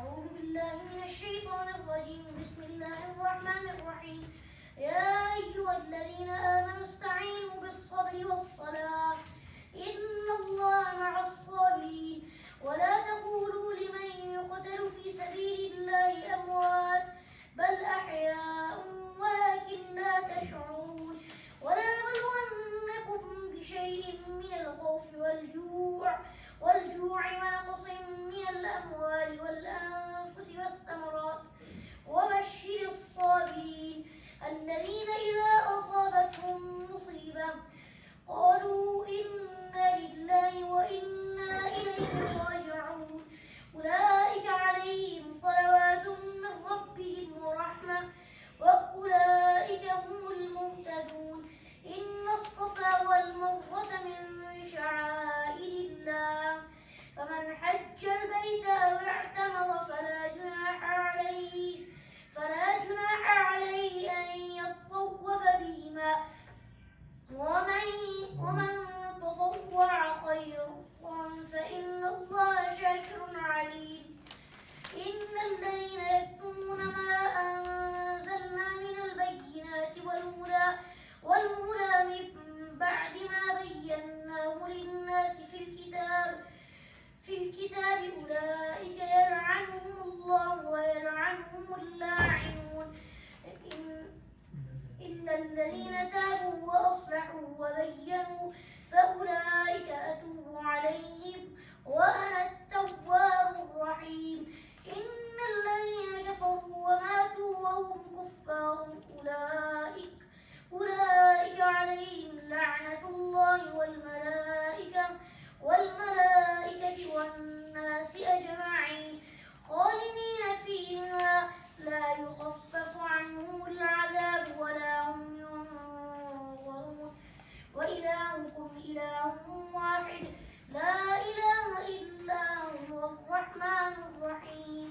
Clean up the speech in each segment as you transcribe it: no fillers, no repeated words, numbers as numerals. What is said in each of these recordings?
أعوذ بالله من الشيطان الرجيم. بسم الله الرحمن الرحيم. يا أيها الذين آمنوا استعينوا بالصبر والصلاة إن الله مع الصابرين ولا تقولوا لمن يقتل في سبيل الله أموات بل أحياء ولكن لا تشعرون. ولنبلونكم بشيء من الخوف والجوع ونقص من الأموال والأنفس والثمرات وبشر الصابرين الذين إذا أصابتهم مصيبة قالوا إنا لله وإنا إليه راجعون. أولئك عليهم صلوات من ربهم ورحمة وأولئك هم المهتدون. إن الصفا والمروة من شعائر الله فمن حج البيت أو اعتمر فلا جناح عليه أن يطوف بهما ومن تطوع خيرا فإن الله شاكر عليم. إن الذين يكتمون ما أنزلنا من البينات والهدى من بعد ما بيناه للناس في الكتاب أولئك يلعنهم الله ويلعنهم اللاعنون إلا الذين تابوا وأصلحوا وبينوا فأولئك أتوب عليهم وأنا التواب الرحيم. إن الذين كفروا وماتوا وهم كفار أولئك عليهم لعنة الله والملائكة والناس أجمعين خالدين فيها لا يخفف عنهم العذاب ولا هم ينظرون. وإلهكم إله واحد لا إله إلا هو الرحمن الرحيم.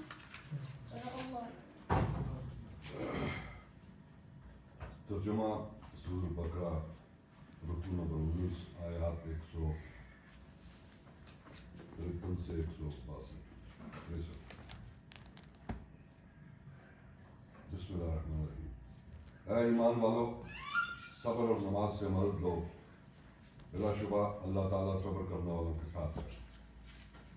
صدق الله. ترجمہ سورۃ بقرہ رکو نمبر 19 آیات 153 سے 162. بسم اللہ الرحمن الرحیم. اے ایمان والو، صبر اور نماز سے مدد لو. بلا شبہ اللہ تعالیٰ صبر کرنے والوں کے ساتھ ہے.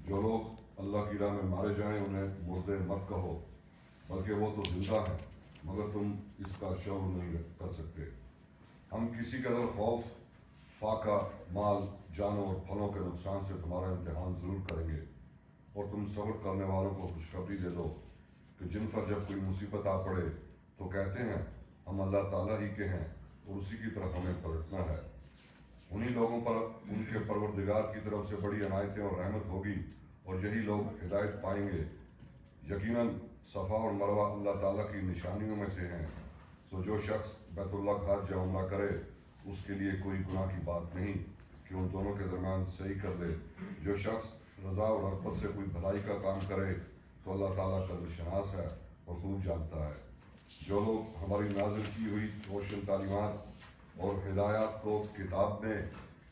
جو لوگ اللہ کی راہ میں مارے جائیں انہیں مردے مت کہو، بلکہ وہ تو زندہ ہیں مگر تم اس کا شعور نہیں کر سکتے. ہم کسی قدر خوف، فاقہ، مال، جانوں اور پھلوں کے نقصان سے تمہارا امتحان ضرور کریں گے، اور تم صبر کرنے والوں کو خوشخبری دے دو کہ جن پر جب کوئی مصیبت آ پڑے تو کہتے ہیں ہم اللہ تعالیٰ ہی کے ہیں اور اسی کی طرف ہمیں پلٹنا ہے. انہی لوگوں پر ان کے پروردگار کی طرف سے بڑی عنایتیں اور رحمت ہوگی اور یہی لوگ ہدایت پائیں گے. یقیناً صفا اور مروہ اللہ تعالیٰ کی نشانیوں میں سے ہیں، سو جو شخص بیت اللہ کا حج یا عمرہ کرے اس کے لیے کوئی گناہ کی بات نہیں کہ ان دونوں کے درمیان صحیح کر دے. جو شخص رضا اور رغبت سے کوئی بھلائی کا کام کرے تو اللہ تعالیٰ قدر شناس ہے اور خوب جانتا ہے. جو لوگ ہماری نازل کی ہوئی روشن تعلیمات اور ہدایات کو کتاب میں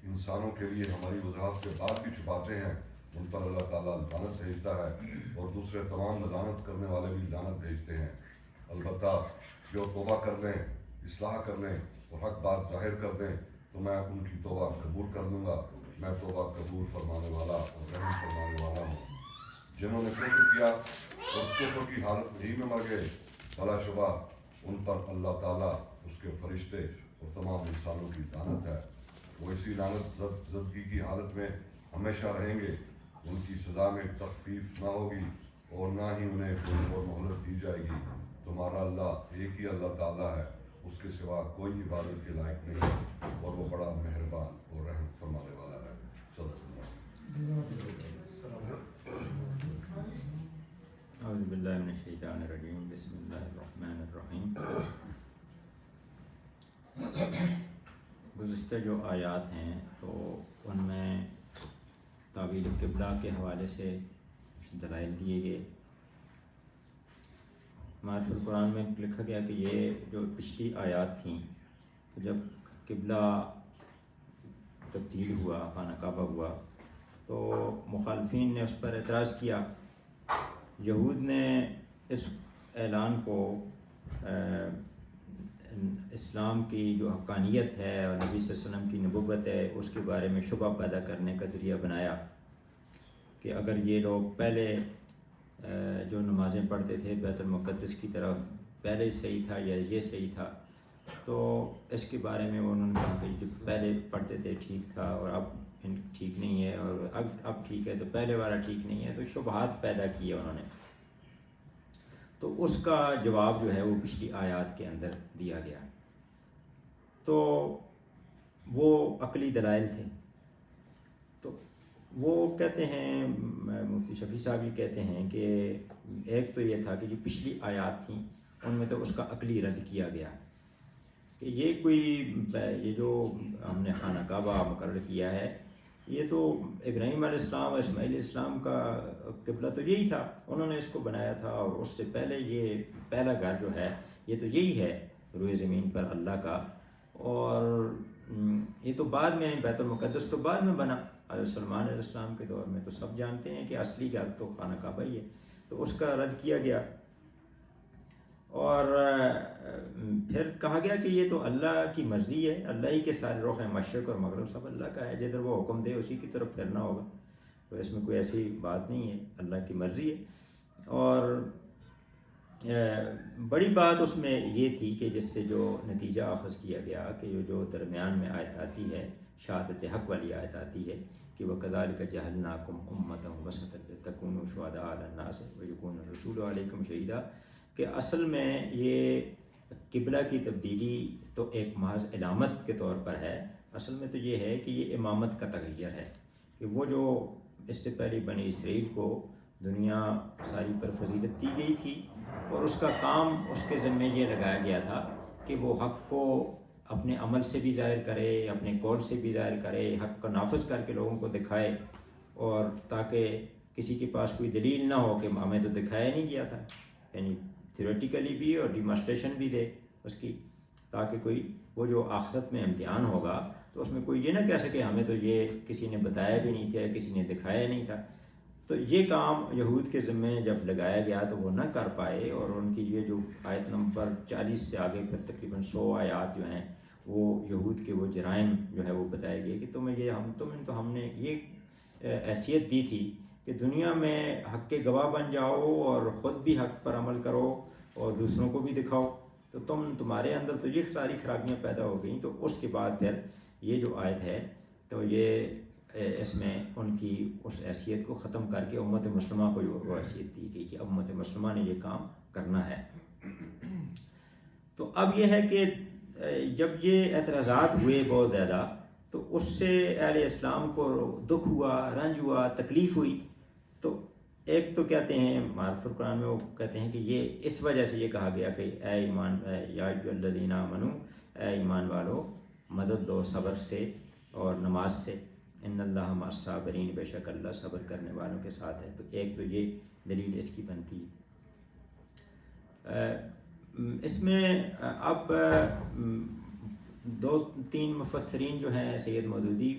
انسانوں کے لیے ہماری وضاحت کے بعد بھی چھپاتے ہیں ان پر اللہ تعالیٰ لعنت بھیجتا ہے اور دوسرے تمام لعنت کرنے والے بھی لعنت بھیجتے ہیں. البتہ جو توبہ کر لیں، اصلاح کر لیں اور حق بات ظاہر کر دیں تو میں ان کی توبہ قبول کر لوں گا. میں توبہ قبول فرمانے والا اور رحم فرمانے والا ہوں. جنہوں نے کفر کیا اور کفر کی حالت نہیں میں مر گئے، بلا شبہ ان پر اللہ تعالیٰ، اس کے فرشتے اور تمام انسانوں کی لعنت ہے. وہ اسی لعنت زدگی کی حالت میں ہمیشہ رہیں گے. ان کی سزا میں تخفیف نہ ہوگی اور نہ ہی انہیں کوئی اور مہلت دی جائے گی. تمہارا اللہ ایک ہی اللہ تعالیٰ ہے، اس کے سوا کوئی عبادت کے لائق نہیں ہے اور وہ بڑا مہربان اور رحم فرمانے والا ہے. صدق اللہ. اعوذ باللہ من الشیطان الرجیم. بسم اللہ الرحمن الرحیم. گزشتہ جو آیات ہیں تو ان میں تعویل قبلہ کے حوالے سے دلائل دیے گئے. ہمارے قرآن میں لکھا گیا کہ یہ جو پچھلی آیات تھیں جب قبلہ تبدیل ہوا، خانہ کعبہ ہوا، تو مخالفین نے اس پر اعتراض کیا. یہود نے اس اعلان کو اسلام کی جو حقانیت ہے اور نبی صلی اللہ علیہ وسلم کی نبوت ہے اس کے بارے میں شبہ پیدا کرنے کا ذریعہ بنایا کہ اگر یہ لوگ پہلے جو نمازیں پڑھتے تھے بیت المقدس کی طرف پہلے صحیح تھا یا یہ صحیح تھا، تو اس کے بارے میں انہوں نے کہا کہ جو پہلے پڑھتے تھے ٹھیک تھا اور اب ٹھیک نہیں ہے، اور اب ٹھیک ہے تو پہلے والا ٹھیک نہیں ہے، تو شبہات پیدا کیے انہوں نے۔ تو اس کا جواب جو ہے وہ پچھلی آیات کے اندر دیا گیا۔ تو وہ عقلی دلائل تھے، تو وہ کہتے ہیں، مفتی شفیع صاحب یہ کہتے ہیں کہ ایک تو یہ تھا کہ جو پچھلی آیات تھیں ان میں تو اس کا عقلی رد کیا گیا کہ یہ جو ہم نے خانہ کعبہ مقرر کیا ہے، یہ تو ابراہیم علیہ السلام اور اسماعیل علیہ السلام کا قبلہ تو یہی تھا، انہوں نے اس کو بنایا تھا، اور اس سے پہلے یہ پہلا گھر جو ہے یہ تو یہی ہے روئے زمین پر اللہ کا، اور یہ تو بعد میں بیت المقدس تو بعد میں بنا حضرت سلمان علیہ السلام کے دور میں، تو سب جانتے ہیں کہ اصلی گھر تو خانہ کعبہ ہی ہے، تو اس کا رد کیا گیا۔ اور پھر کہا گیا کہ یہ تو اللہ کی مرضی ہے، اللہ ہی کے سارے رخ ہیں، مشرق اور مغرب سب اللہ کا ہے، جدھر وہ حکم دے اسی کی طرف پھرنا ہوگا، تو اس میں کوئی ایسی بات نہیں ہے، اللہ کی مرضی ہے۔ اور بڑی بات اس میں یہ تھی کہ جس سے جو نتیجہ اخذ کیا گیا کہ جو درمیان میں آیت آتی ہے، شہادت حق والی آیت آتی ہے کہ وَكَذَلِكَ جَعَلْنَاكُمْ أُمَّةً وَسَطًا لِتَكُونُوا شُهَدَاءَ عَلَى النَّاسِ وَيَكُونَ الرَّسُولُ عَلَيْكُمْ شَهِيدًا، کہ اصل میں یہ قبلہ کی تبدیلی تو ایک محض علامت کے طور پر ہے، اصل میں تو یہ ہے کہ یہ امامت کا تغیر ہے، کہ وہ جو اس سے پہلے بنی اسرائیل کو دنیا ساری پر فضیلت دی گئی تھی، اور اس کا کام اس کے ذمے یہ لگایا گیا تھا کہ وہ حق کو اپنے عمل سے بھی ظاہر کرے، اپنے قول سے بھی ظاہر کرے، حق کو نافذ کر کے لوگوں کو دکھائے، اور تاکہ کسی کے پاس کوئی دلیل نہ ہو کہ ہمیں تو دکھایا نہیں گیا تھا، یعنی تھیوریٹیکلی بھی اور ڈیمانسٹریشن بھی دے اس کی، تاکہ کوئی وہ جو آخرت میں امتحان ہوگا تو اس میں کوئی یہ نہ کہہ سکے ہمیں تو یہ کسی نے بتایا بھی نہیں تھا، کسی نے دکھایا نہیں تھا۔ تو یہ کام یہود کے ذمے جب لگایا گیا تو وہ نہ کر پائے، اور ان کی یہ جو آیت نمبر 40 سے آگے پھر تقریباً 100 آیات جو ہیں وہ یہود کے وہ جرائم جو ہے وہ بتائے گئے کہ ہم نے یہ حیثیت دی تھی کہ دنیا میں حق کے گواہ بن جاؤ اور خود بھی حق پر عمل کرو اور دوسروں کو بھی دکھاؤ، تو تمہارے اندر تو یہ ساری خرابیاں پیدا ہو گئیں۔ تو اس کے بعد پھر یہ جو آیت ہے تو یہ اس میں ان کی اس حیثیت کو ختم کر کے امت مسلمہ کو وہ حیثیت دی گئی کہ امت مسلمہ نے یہ کام کرنا ہے۔ تو اب یہ ہے کہ جب یہ اعتراضات ہوئے بہت زیادہ تو اس سے اہل اسلام کو دکھ ہوا، رنج ہوا، تکلیف ہوئی۔ تو ایک تو کہتے ہیں معرف القرآن میں وہ کہتے ہیں کہ یہ اس وجہ سے یہ کہا گیا کہ اے ایمان یا ایھا الذین آمنوا، اے ایمان والو مدد لو صبر سے اور نماز سے، ان اللہ مع الصابرین، بے شک اللہ صبر کرنے والوں کے ساتھ ہے۔ تو ایک تو یہ دلیل اس کی بنتی۔ اس میں اب 2-3 مفسرین جو ہیں، سید مودودی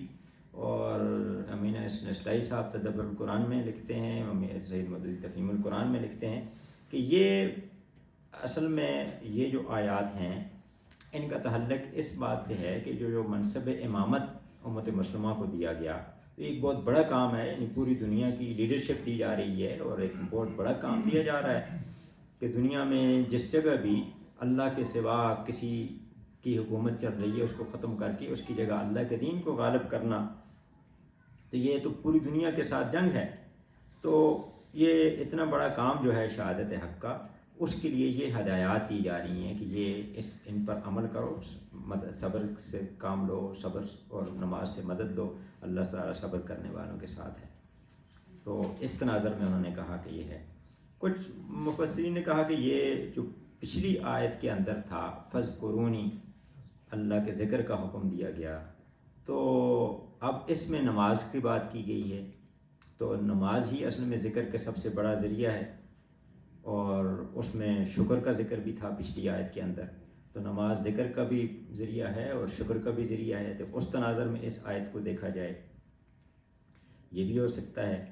اور امین اصلاحی صاحب تدبر القرآن میں لکھتے ہیں، سید مودودی تفہیم القرآن میں لکھتے ہیں کہ یہ اصل میں یہ جو آیات ہیں ان کا تعلق اس بات سے ہے کہ جو منصب امامت امت مسلمہ کو دیا گیا، ایک بہت بڑا کام ہے، یعنی پوری دنیا کی لیڈرشپ دی جا رہی ہے، اور ایک بہت بڑا کام دیا جا رہا ہے کہ دنیا میں جس جگہ بھی اللہ کے سوا کسی کی حکومت چل رہی ہے اس کو ختم کر کے اس کی جگہ اللہ کے دین کو غالب کرنا، تو یہ تو پوری دنیا کے ساتھ جنگ ہے۔ تو یہ اتنا بڑا کام جو ہے شہادت حق کا، اس کے لیے یہ ہدایات دی جا رہی ہیں کہ یہ ان پر عمل کرو، صبر سے کام لو، صبر اور نماز سے مدد لو، اللہ تعالیٰ صبر کرنے والوں کے ساتھ ہے۔ تو اس تناظر میں انہوں نے کہا کہ یہ ہے۔ کچھ مفسرین نے کہا کہ یہ جو پچھلی آیت کے اندر تھا فَاذْكُرُونِی، اللہ کے ذکر کا حکم دیا گیا، تو اب اس میں نماز کی بات کی گئی ہے، تو نماز ہی اصل میں ذکر کا سب سے بڑا ذریعہ ہے، اور اس میں شکر کا ذکر بھی تھا پچھلی آیت کے اندر، تو نماز ذکر کا بھی ذریعہ ہے اور شکر کا بھی ذریعہ ہے۔ تو اس تناظر میں اس آیت کو دیکھا جائے، یہ بھی ہو سکتا ہے۔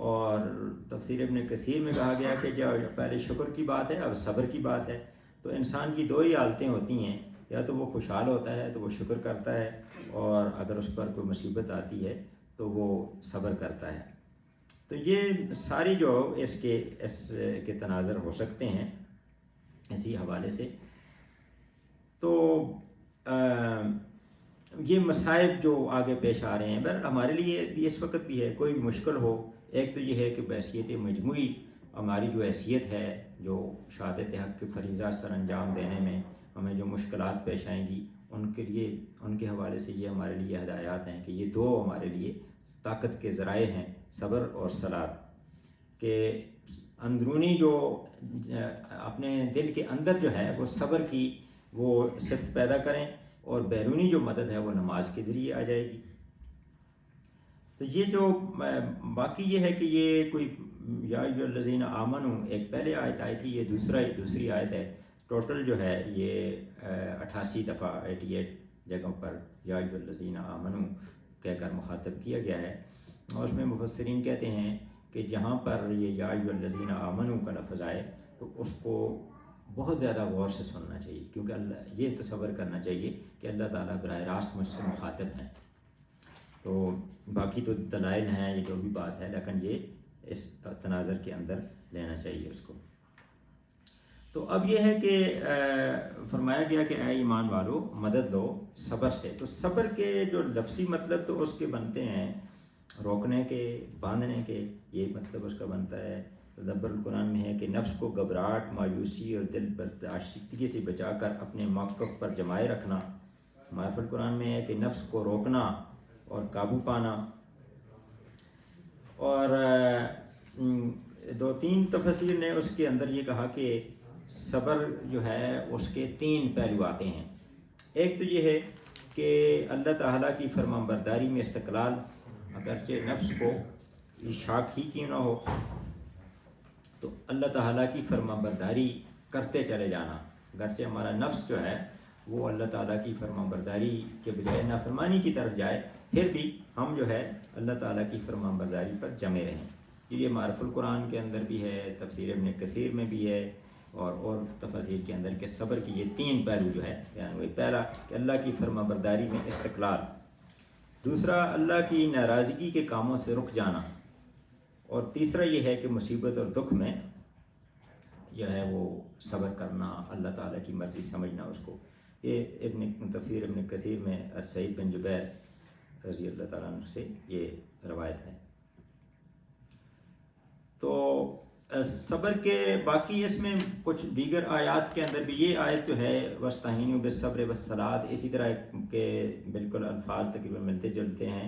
اور تفسیر ابن کثیر میں کہا گیا کہ جو پہلے شکر کی بات ہے اب صبر کی بات ہے. تو انسان کی دو ہی حالتیں ہوتی ہیں, یا تو وہ خوشحال ہوتا ہے تو وہ شکر کرتا ہے, اور اگر اس پر کوئی مصیبت آتی ہے تو وہ صبر کرتا ہے. تو یہ ساری جو اس کے تناظر ہو سکتے ہیں اسی حوالے سے. تو یہ مصائب جو آگے پیش آ رہے ہیں بہرحال ہمارے لیے بھی اس وقت بھی ہے, کوئی بھی مشکل ہو, ایک تو یہ ہے کہ بحیثیت مجموعی ہماری جو حیثیت ہے, جو شہادت حق کے فریضہ سر انجام دینے میں ہمیں جو مشکلات پیش آئیں گی, ان کے لیے ان کے حوالے سے یہ ہمارے لیے ہدایات ہیں کہ یہ دو ہمارے لیے طاقت کے ذرائع ہیں, صبر اور صلات. کہ اندرونی جو اپنے دل کے اندر جو ہے وہ صبر کی وہ صفت پیدا کریں, اور بیرونی جو مدد ہے وہ نماز کے ذریعے آ جائے گی. تو یہ جو باقی یہ ہے کہ یہ کوئی یا ایھا الذین آمنوا ایک پہلے آیت آئی تھی, یہ دوسری آیت ہے. ٹوٹل جو ہے یہ 88 دفعہ 88 جگہوں پر یا ایھا الذین آمنوا کہہ کر مخاطب کیا گیا ہے. اور اس میں مفسرین کہتے ہیں کہ جہاں پر یہ یا ایھا الذین آمنوا کا لفظ آئے تو اس کو بہت زیادہ غور سے سننا چاہیے, کیونکہ اللہ یہ تصور کرنا چاہیے کہ اللہ تعالیٰ براہ راست مجھ سے مخاطب ہیں. تو باقی تو دلائل ہیں, یہ جو بھی بات ہے, لیکن یہ اس تناظر کے اندر لینا چاہیے اس کو. تو اب یہ ہے کہ فرمایا گیا کہ اے ایمان والو مدد لو صبر سے. تو صبر کے جو لفظی مطلب تو اس کے بنتے ہیں روکنے کے, باندھنے کے, یہ مطلب اس کا بنتا ہے. تدبر القرآن میں ہے کہ نفس کو گھبراہٹ, مایوسی اور دل برداشتگی سے بچا کر اپنے موقف پر جمائے رکھنا. معرفت القرآن میں ہے کہ نفس کو روکنا اور قابو پانا. اور 2-3 تفسیر نے اس کے اندر یہ کہا کہ صبر جو ہے اس کے 3 پہلو آتے ہیں. ایک تو یہ ہے کہ اللہ تعالیٰ کی فرمان برداری میں استقلال, اگرچہ نفس کو یہ شاک ہی کیوں نہ ہو تو اللہ تعالیٰ کی فرما برداری کرتے چلے جانا. اگرچہ ہمارا نفس جو ہے وہ اللہ تعالیٰ کی فرما برداری کے بجائے نافرمانی کی طرف جائے, پھر بھی ہم جو ہے اللہ تعالیٰ کی فرما برداری پر جمے رہیں. یہ معرفت القرآن کے اندر بھی ہے, تفسیر ابن کثیر میں بھی ہے, اور تفاسیر کے اندر کے صبر کی یہ 3 پہلو جو ہے بیان ہوئے. پہلا کہ اللہ کی فرما برداری میں استقلال, دوسرا اللہ کی ناراضگی کے کاموں سے رک جانا, اور تیسرا یہ ہے کہ مصیبت اور دکھ میں جو ہے وہ صبر کرنا, اللہ تعالیٰ کی مرضی سمجھنا اس کو. یہ تفسیر ابن کثیر میں سعید بن جبیر رضی اللہ تعالیٰ عنہ سے یہ روایت ہے. تو صبر کے باقی اس میں کچھ دیگر آیات کے اندر بھی یہ آیت جو ہے وَاسْتَعِینُوا بِالصَّبْرِ وَالصَّلَاةِ, اسی طرح کے بالکل الفاظ تقریباً ملتے جلتے ہیں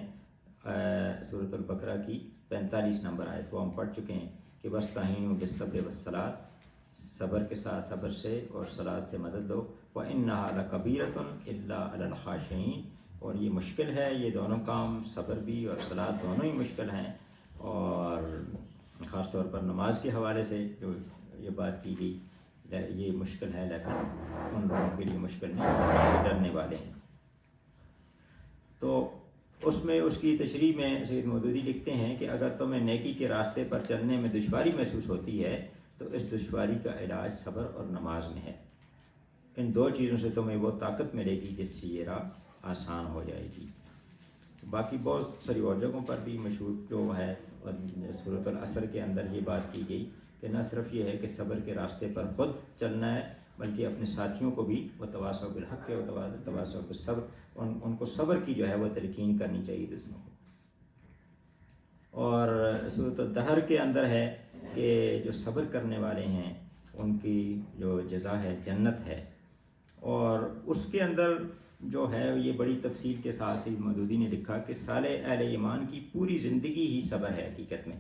سورۃ البقرہ کی 45 نمبر آیت, وہ ہم پڑھ چکے ہیں کہ وَاسْتَعِینُوا بِالصَّبْرِ وَالصَّلَاةِ, صبر کے ساتھ صبر سے اور صلاۃ سے مدد لو. وَإِنَّهَا لَكَبِیرَةٌ إِلَّا عَلَى الْخَاشِعِینَ, اور یہ مشکل ہے, یہ دونوں کام صبر بھی اور صلاۃ دونوں ہی مشکل ہیں. اور خاص طور پر نماز کے حوالے سے جو یہ بات کی گئی یہ مشکل ہے, لیکن ان لوگوں کے لیے مشکل نہیں, اللہ سے ڈرنے والے ہیں. تو اس میں اس کی تشریح میں سید مودودی لکھتے ہیں کہ اگر تمہیں نیکی کے راستے پر چلنے میں دشواری محسوس ہوتی ہے تو اس دشواری کا علاج صبر اور نماز میں ہے. ان 2 چیزوں سے تمہیں وہ طاقت ملے گی جس سے یہ راہ آسان ہو جائے گی. باقی بہت ساری اور جگہوں پر بھی مشہور جو ہے سورۃ العصر کے اندر یہ بات کی گئی کہ نہ صرف یہ ہے کہ صبر کے راستے پر خود چلنا ہے بلکہ اپنے ساتھیوں کو بھی وتواصوا بالحق وتواصوا بالصبر, ان کو صبر کی جو ہے وہ تلقین کرنی چاہیے دوسروں کو. اور سورۃ الدہر کے اندر ہے کہ جو صبر کرنے والے ہیں ان کی جو جزا ہے جنت ہے. اور اس کے اندر جو ہے یہ بڑی تفصیل کے ساتھ سید مودودی نے لکھا کہ صالح اہل ایمان کی پوری زندگی ہی صبر ہے حقیقت میں,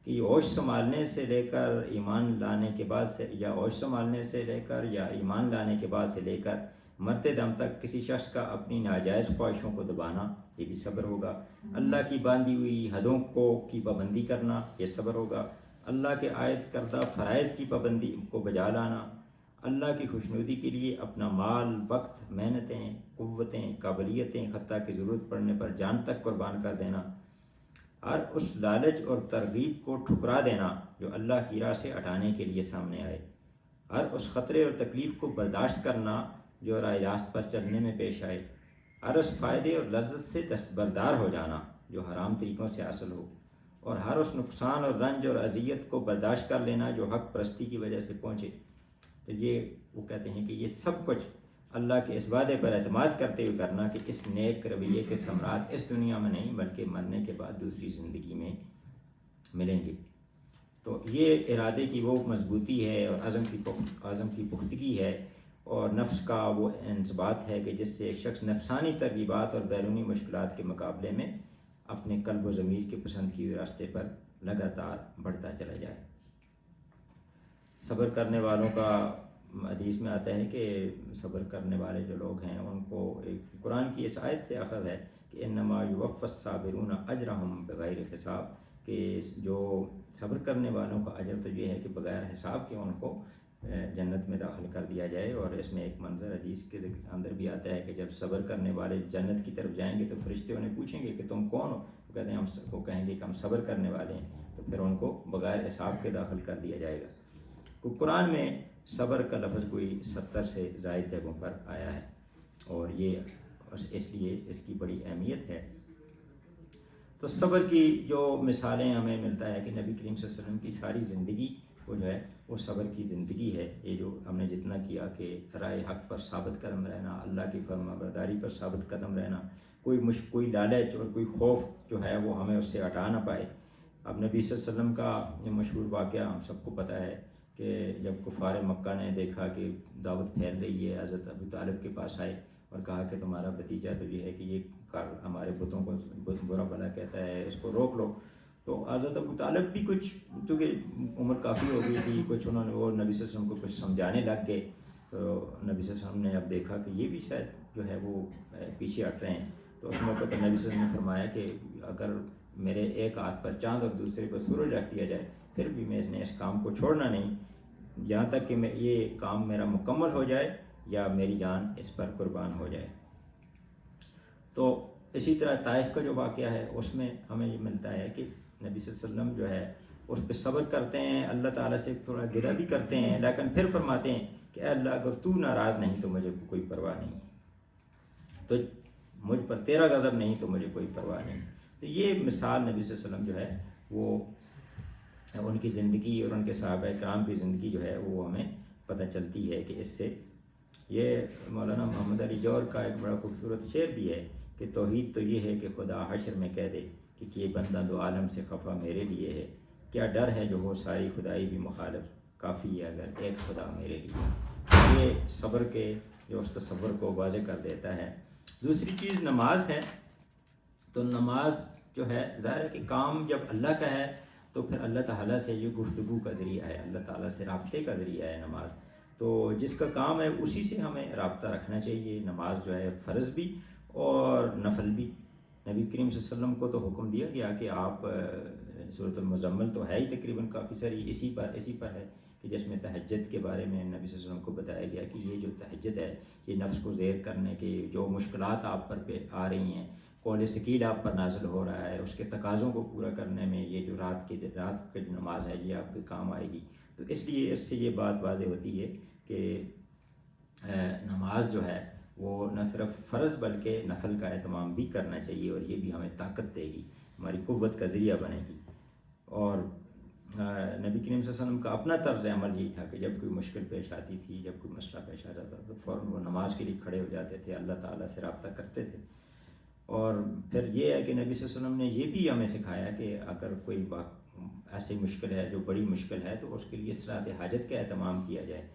کہ یہ ہوش سنبھالنے سے لے کر ایمان لانے کے بعد سے, یا ہوش سنبھالنے سے لے کر یا ایمان لانے کے بعد سے لے کر مرتے دم تک کسی شخص کا اپنی ناجائز خواہشوں کو دبانا یہ بھی صبر ہوگا. اللہ کی باندھی ہوئی حدوں کی پابندی کرنا یہ صبر ہوگا. اللہ کے عائد کردہ فرائض کی پابندی کو بجا لانا, اللہ کی خوشنودی کے لیے اپنا مال, وقت, محنتیں, قوتیں, قابلیتیں, حتیٰ کہ ضرورت پڑنے پر جان تک قربان کر دینا. اور اس لالچ اور ترغیب کو ٹھکرا دینا جو اللہ کی راہ سے ہٹانے کے لیے سامنے آئے، اور اس خطرے اور تکلیف کو برداشت کرنا جو راہ راست پر چلنے میں پیش آئے، اور اس فائدے اور لذت سے دستبردار ہو جانا جو حرام طریقوں سے حاصل ہو، اور ہر اس نقصان اور رنج اور اذیت کو برداشت کر لینا جو حق پرستی کی وجہ سے پہنچے۔ تو یہ وہ کہتے ہیں کہ یہ سب کچھ اللہ کے اس وعدے پر اعتماد کرتے ہوئے کرنا کہ اس نیک رویے کے ثمرات اس دنیا میں نہیں بلکہ مرنے کے بعد دوسری زندگی میں ملیں گے۔ تو یہ ارادے کی وہ مضبوطی ہے اور عزم کی پختگی ہے اور نفس کا وہ انضباط ہے کہ جس سے ایک شخص نفسانی ترغیبات اور بیرونی مشکلات کے مقابلے میں اپنے قلب و ضمیر کے پسند کیے ہوئے راستے پر لگاتار بڑھتا چلا جائے۔ صبر کرنے والوں کا حدیث میں آتا ہے کہ صبر کرنے والے جو لوگ ہیں ان کو ایک قرآن کی اس آیت سے اخذ ہے کہ انما یوفی الصابرون اجرہم بغیر حساب، کہ جو صبر کرنے والوں کا اجر تو یہ ہے کہ بغیر حساب کے ان کو جنت میں داخل کر دیا جائے۔ اور اس میں ایک منظر حدیث کے اندر بھی آتا ہے کہ جب صبر کرنے والے جنت کی طرف جائیں گے تو فرشتے انہیں پوچھیں گے کہ تم کون ہو؟ وہ کہتے ہیں وہ کہیں گے کہ ہم صبر کرنے والے ہیں، تو پھر ان کو بغیر حساب کے داخل کر دیا جائے گا۔ تو قرآن میں صبر کا لفظ کوئی 70 سے زائد جگہوں پر آیا ہے، اور یہ اس لیے اس کی بڑی اہمیت ہے۔ تو صبر کی جو مثالیں ہمیں ملتا ہے کہ نبی کریم صلی اللہ علیہ وسلم کی ساری زندگی وہ جو ہے وہ صبر کی زندگی ہے۔ یہ جو ہم نے جتنا کیا کہ رائے حق پر ثابت قدم رہنا، اللہ کی فرما برداری پر ثابت قدم رہنا، کوئی لالچ اور کوئی خوف جو ہے وہ ہمیں اس سے ہٹا نہ پائے۔ اب نبی صلی اللہ علیہ وسلم کا یہ مشہور واقعہ ہم سب کو پتہ ہے کہ جب کفار مکہ نے دیکھا کہ دعوت پھیل رہی ہے، حضرت ابو طالب کے پاس آئے اور کہا کہ تمہارا بھتیجا تو یہ ہے کہ یہ ہمارے بتوں کو برا بھلا کہتا ہے، اس کو روک لو۔ تو حضرت ابو طالب بھی کچھ، چونکہ عمر کافی ہو گئی تھی، کچھ انہوں نے وہ نبی صلی اللہ علیہ وسلم کو کچھ سمجھانے لگ گئے۔ تو نبی صلی اللہ علیہ وسلم نے اب دیکھا کہ یہ بھی شاید جو ہے وہ پیچھے ہٹ رہے ہیں، تو اس موقع پر نبی صلی اللہ علیہ وسلم نے فرمایا کہ اگر میرے ایک ہاتھ پر چاند اور دوسرے پر سورج رکھ دیا جائے پھر بھی میں اس کام کو چھوڑنا نہیں یہاں تک کہ یہ کام میرا مکمل ہو جائے یا میری جان اس پر قربان ہو جائے۔ تو اسی طرح طائف کا جو واقعہ ہے اس میں ہمیں یہ ملتا ہے کہ نبی صلی اللہ علیہ وسلم جو ہے اس پہ صبر کرتے ہیں، اللہ تعالیٰ سے تھوڑا گرہ بھی کرتے ہیں، لیکن پھر فرماتے ہیں کہ اے اللہ اگر تو ناراض نہیں تو مجھے کوئی پرواہ نہیں، تو مجھ پر تیرا غضب نہیں تو مجھے کوئی پرواہ نہیں۔ تو یہ مثال نبی صلی اللہ علیہ وسلم جو ہے وہ ان کی زندگی اور ان کے صحابہ کرام کی زندگی جو ہے وہ ہمیں پتہ چلتی ہے کہ اس سے یہ مولانا محمد علی جوہر کا ایک بڑا خوبصورت شعر بھی ہے کہ توحید تو یہ ہے کہ خدا حشر میں کہہ دے کہ یہ بندہ دو عالم سے خفا میرے لیے ہے، کیا ڈر ہے جو ہو ساری خدائی بھی مخالف، کافی ہے اگر ایک خدا میرے لیے۔ یہ صبر کے جو اس تصور کو واضح کر دیتا ہے۔ دوسری چیز نماز ہے۔ تو نماز جو ہے ظاہر ہے کہ کام جب اللہ کا ہے تو پھر اللہ تعالیٰ سے یہ گفتگو کا ذریعہ ہے، اللہ تعالیٰ سے رابطے کا ذریعہ ہے نماز۔ تو جس کا کام ہے اسی سے ہمیں رابطہ رکھنا چاہیے۔ نماز جو ہے فرض بھی اور نفل بھی۔ نبی کریم صلی اللہ علیہ وسلم کو تو حکم دیا گیا کہ آپ سورۃ المزمل تو ہے ہی تقریباً کافی ساری اسی پر ہے کہ جس میں تہجد کے بارے میں نبی صلی اللہ علیہ وسلم کو بتایا گیا کہ یہ جو تہجد ہے یہ نفس کو زیر کرنے کے جو مشکلات آپ پر آ رہی ہیں، قول ثقیل آپ پر نازل ہو رہا ہے، اس کے تقاضوں کو پورا کرنے میں یہ جو رات کی نماز ہے یہ آپ کے کام آئے گی۔ تو اس لیے اس سے یہ بات واضح ہوتی ہے کہ نماز جو ہے وہ نہ صرف فرض بلکہ نفل کا اہتمام بھی کرنا چاہیے، اور یہ بھی ہمیں طاقت دے گی، ہماری قوت کا ذریعہ بنے گی۔ اور نبی کریم صلی اللہ علیہ وسلم کا اپنا طرز عمل یہی تھا کہ جب کوئی مشکل پیش آتی تھی، جب کوئی مسئلہ پیش آ جاتا تو فوراً وہ نماز کے لیے کھڑے ہو جاتے تھے، اللہ تعالیٰ سے رابطہ کرتے تھے۔ اور پھر یہ ہے کہ نبی صلی اللہ علیہ وسلم نے یہ بھی ہمیں سکھایا کہ اگر کوئی ایسی مشکل ہے جو بڑی مشکل ہے تو اس کے لیے صلاۃ حاجت کا اہتمام کیا جائے۔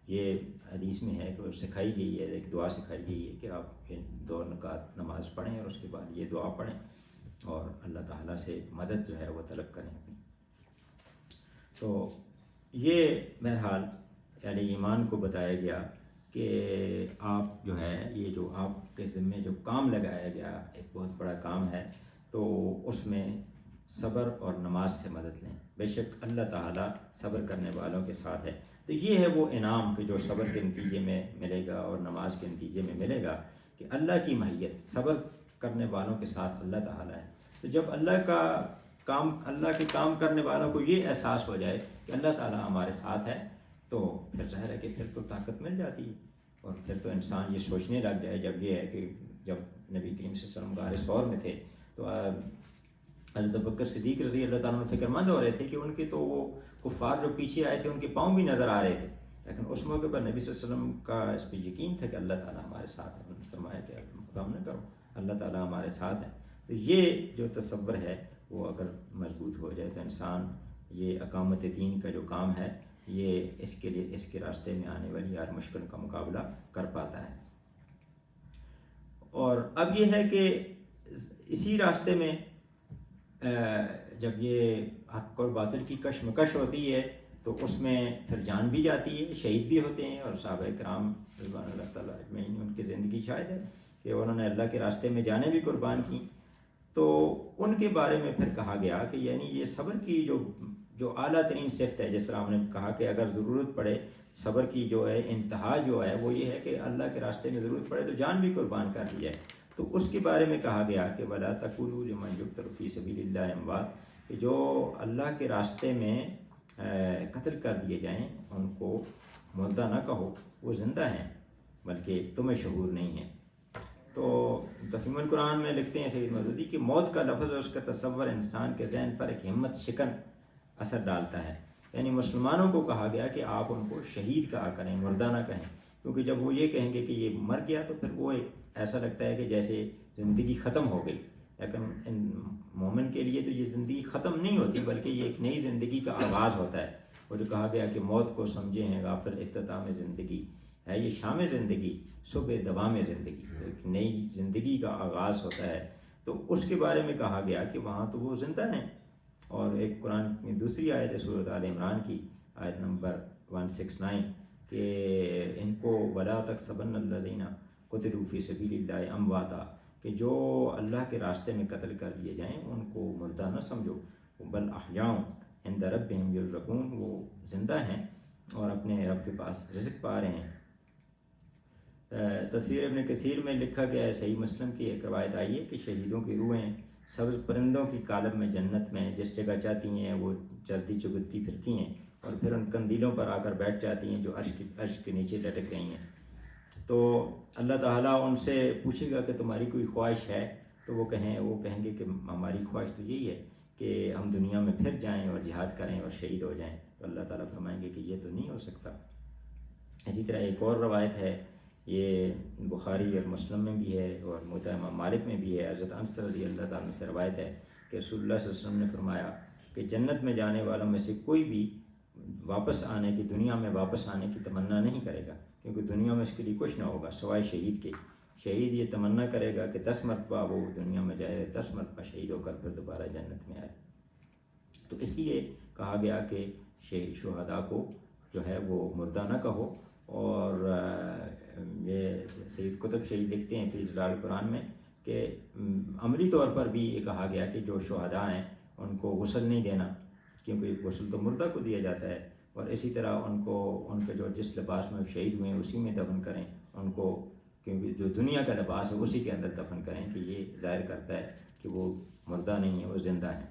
یہ حدیث میں ہے کہ سکھائی گئی ہے، ایک دعا سکھائی گئی ہے کہ آپ 2 رکعت نماز پڑھیں اور اس کے بعد یہ دعا پڑھیں اور اللہ تعالیٰ سے مدد جو ہے وہ طلب کریں اپنی۔ تو یہ بہرحال اہل ایمان کو بتایا گیا کہ آپ جو ہے یہ جو آپ کے ذمے جو کام لگایا گیا ایک بہت بڑا کام ہے، تو اس میں صبر اور نماز سے مدد لیں، بے شک اللہ تعالیٰ صبر کرنے والوں کے ساتھ ہے۔ تو یہ ہے وہ انعام کہ جو صبر کے نتیجے میں ملے گا اور نماز کے نتیجے میں ملے گا کہ اللہ کی معیت، صبر کرنے والوں کے ساتھ اللہ تعالیٰ ہے۔ تو جب اللہ کے کام کرنے والوں کو یہ احساس ہو جائے کہ اللہ تعالیٰ ہمارے ساتھ ہے تو پھر ظاہر ہے کہ پھر تو طاقت مل جاتی ہے، اور پھر تو انسان یہ سوچنے لگ جائے. جب یہ ہے کہ جب نبی کریم صلی اللہ علیہ وسلم غار ثور میں تھے تو حضرت ابوبکر صدیق رضی اللہ تعالیٰ عنہ فکر مند ہو رہے تھے کہ ان کے تو وہ کفار جو پیچھے آئے تھے ان کے پاؤں بھی نظر آ رہے تھے، لیکن اس موقع پر نبی صلی اللہ علیہ وسلم کا اس پہ یقین تھا کہ اللہ تعالیٰ ہمارے ساتھ ہے. انہوں نے فرمایا کہ غم نہ کرو، اللہ تعالیٰ ہمارے ساتھ ہے. تو یہ جو تصور ہے وہ اگر مضبوط ہو جائے تو انسان یہ اقامت دین کا جو کام ہے یہ اس کے لیے اس کے راستے میں آنے والی ہر مشکل کا مقابلہ کر پاتا ہے. اور اب یہ ہے کہ اسی راستے میں جب یہ حق اور باطل کی کشمکش ہوتی ہے تو اس میں پھر جان بھی جاتی ہے، شہید بھی ہوتے ہیں. اور صحابہ کرام رضوان اللہ تعالیٰ اجمعین ان کی زندگی شاید ہے کہ انہوں نے اللہ کے راستے میں جانیں بھی قربان کی. تو ان کے بارے میں پھر کہا گیا کہ یعنی یہ صبر کی جو اعلیٰ ترین صفت ہے، جس طرح ہم نے کہا کہ اگر ضرورت پڑے صبر کی جو ہے انتہا جو ہے وہ یہ ہے کہ اللہ کے راستے میں ضرورت پڑے تو جان بھی قربان کر دی جائے. تو اس کے بارے میں کہا گیا کہ وَلَا تَقُولُوا لِمَنْ يُقْتَلُ فِي سَبِيلِ اللَّهِ أَمْوَاتٌ، کہ جو اللہ کے راستے میں قتل کر دیے جائیں ان کو مردہ نہ کہو، وہ زندہ ہیں بلکہ تمہیں شعور نہیں ہے. تو تفہیم القرآن میں لکھتے ہیں سید مودودی کہ موت کا لفظ اور اس کا تصور انسان کے ذہن پر ایک ہمت شکن اثر ڈالتا ہے. یعنی مسلمانوں کو کہا گیا کہ آپ ان کو شہید کہا کریں، مردہ نہ کہیں، کیونکہ جب وہ یہ کہیں گے کہ یہ مر گیا تو پھر وہ ایسا لگتا ہے کہ جیسے زندگی ختم ہو گئی. لیکن مومن کے لیے تو یہ زندگی ختم نہیں ہوتی بلکہ یہ ایک نئی زندگی کا آغاز ہوتا ہے. وہ جو کہا گیا کہ موت کو سمجھے ہیں غافل اختتام زندگی ہے یہ شام زندگی صبح دوام زندگی، تو ایک نئی زندگی کا آغاز ہوتا ہے. تو اس کے بارے میں کہا گیا کہ وہاں تو وہ زندہ ہیں. اور ایک قرآن کی دوسری آیت ہے سورۃ آل عمران کی آیت نمبر 169 کہ ان کو وَلَا تَحْسَبَنَّ الَّذِينَ قُتِلُوا فِي سَبِيلِ اللَّهِ أَمْوَاتًا، کہ جو اللہ کے راستے میں قتل کر دیے جائیں ان کو مردہ نہ سمجھو، بل احیاء عند ربهم یرزقون، وہ زندہ ہیں اور اپنے رب کے پاس رزق پا رہے ہیں. تفسیر ابن کثیر میں لکھا گیا ہے، صحیح مسلم کی ایک روایت آئی ہے کہ شہیدوں کی روحیں سبز پرندوں کی کالب میں جنت میں جس جگہ چاہتی ہیں وہ چلتی چگتی پھرتی ہیں اور پھر ان کندیلوں پر آ کر بیٹھ جاتی ہیں جو عرش کے نیچے لٹک گئی ہیں. تو اللہ تعالیٰ ان سے پوچھے گا کہ تمہاری کوئی خواہش ہے، تو وہ کہیں گے کہ ہماری خواہش تو یہی ہے کہ ہم دنیا میں پھر جائیں اور جہاد کریں اور شہید ہو جائیں. تو اللہ تعالیٰ فرمائیں گے کہ یہ تو نہیں ہو سکتا. اسی طرح ایک اور روایت ہے، یہ بخاری اور مسلم میں بھی ہے اور موطا امام مالک میں بھی ہے. حضرت انس رضی اللہ تعالیٰ سے روایت ہے کہ رسول اللہ صلی اللہ علیہ وسلم نے فرمایا کہ جنت میں جانے والوں میں سے کوئی بھی دنیا میں واپس آنے کی تمنا نہیں کرے گا، کیونکہ دنیا میں اس کے لیے کچھ نہ ہوگا سوائے شہید کے. شہید یہ تمنا کرے گا کہ 10 مرتبہ وہ دنیا میں جائے، 10 مرتبہ شہید ہو کر پھر دوبارہ جنت میں آئے. تو اس لیے کہا گیا کہ شہداء کو جو ہے وہ مردہ نہ کہو. اور یہ سید قطب شہید لکھتے ہیں فی ظلال قرآن میں کہ عملی طور پر بھی یہ کہا گیا کہ جو شہداء ہیں ان کو غسل نہیں دینا، کیونکہ غسل تو مردہ کو دیا جاتا ہے. اور اسی طرح ان کے جو جس لباس میں شہید ہوئے ہیں اسی میں دفن کریں ان کو، کیونکہ جو دنیا کا لباس ہے اسی کے اندر دفن کریں، کہ یہ ظاہر کرتا ہے کہ وہ مردہ نہیں ہے، وہ زندہ ہیں.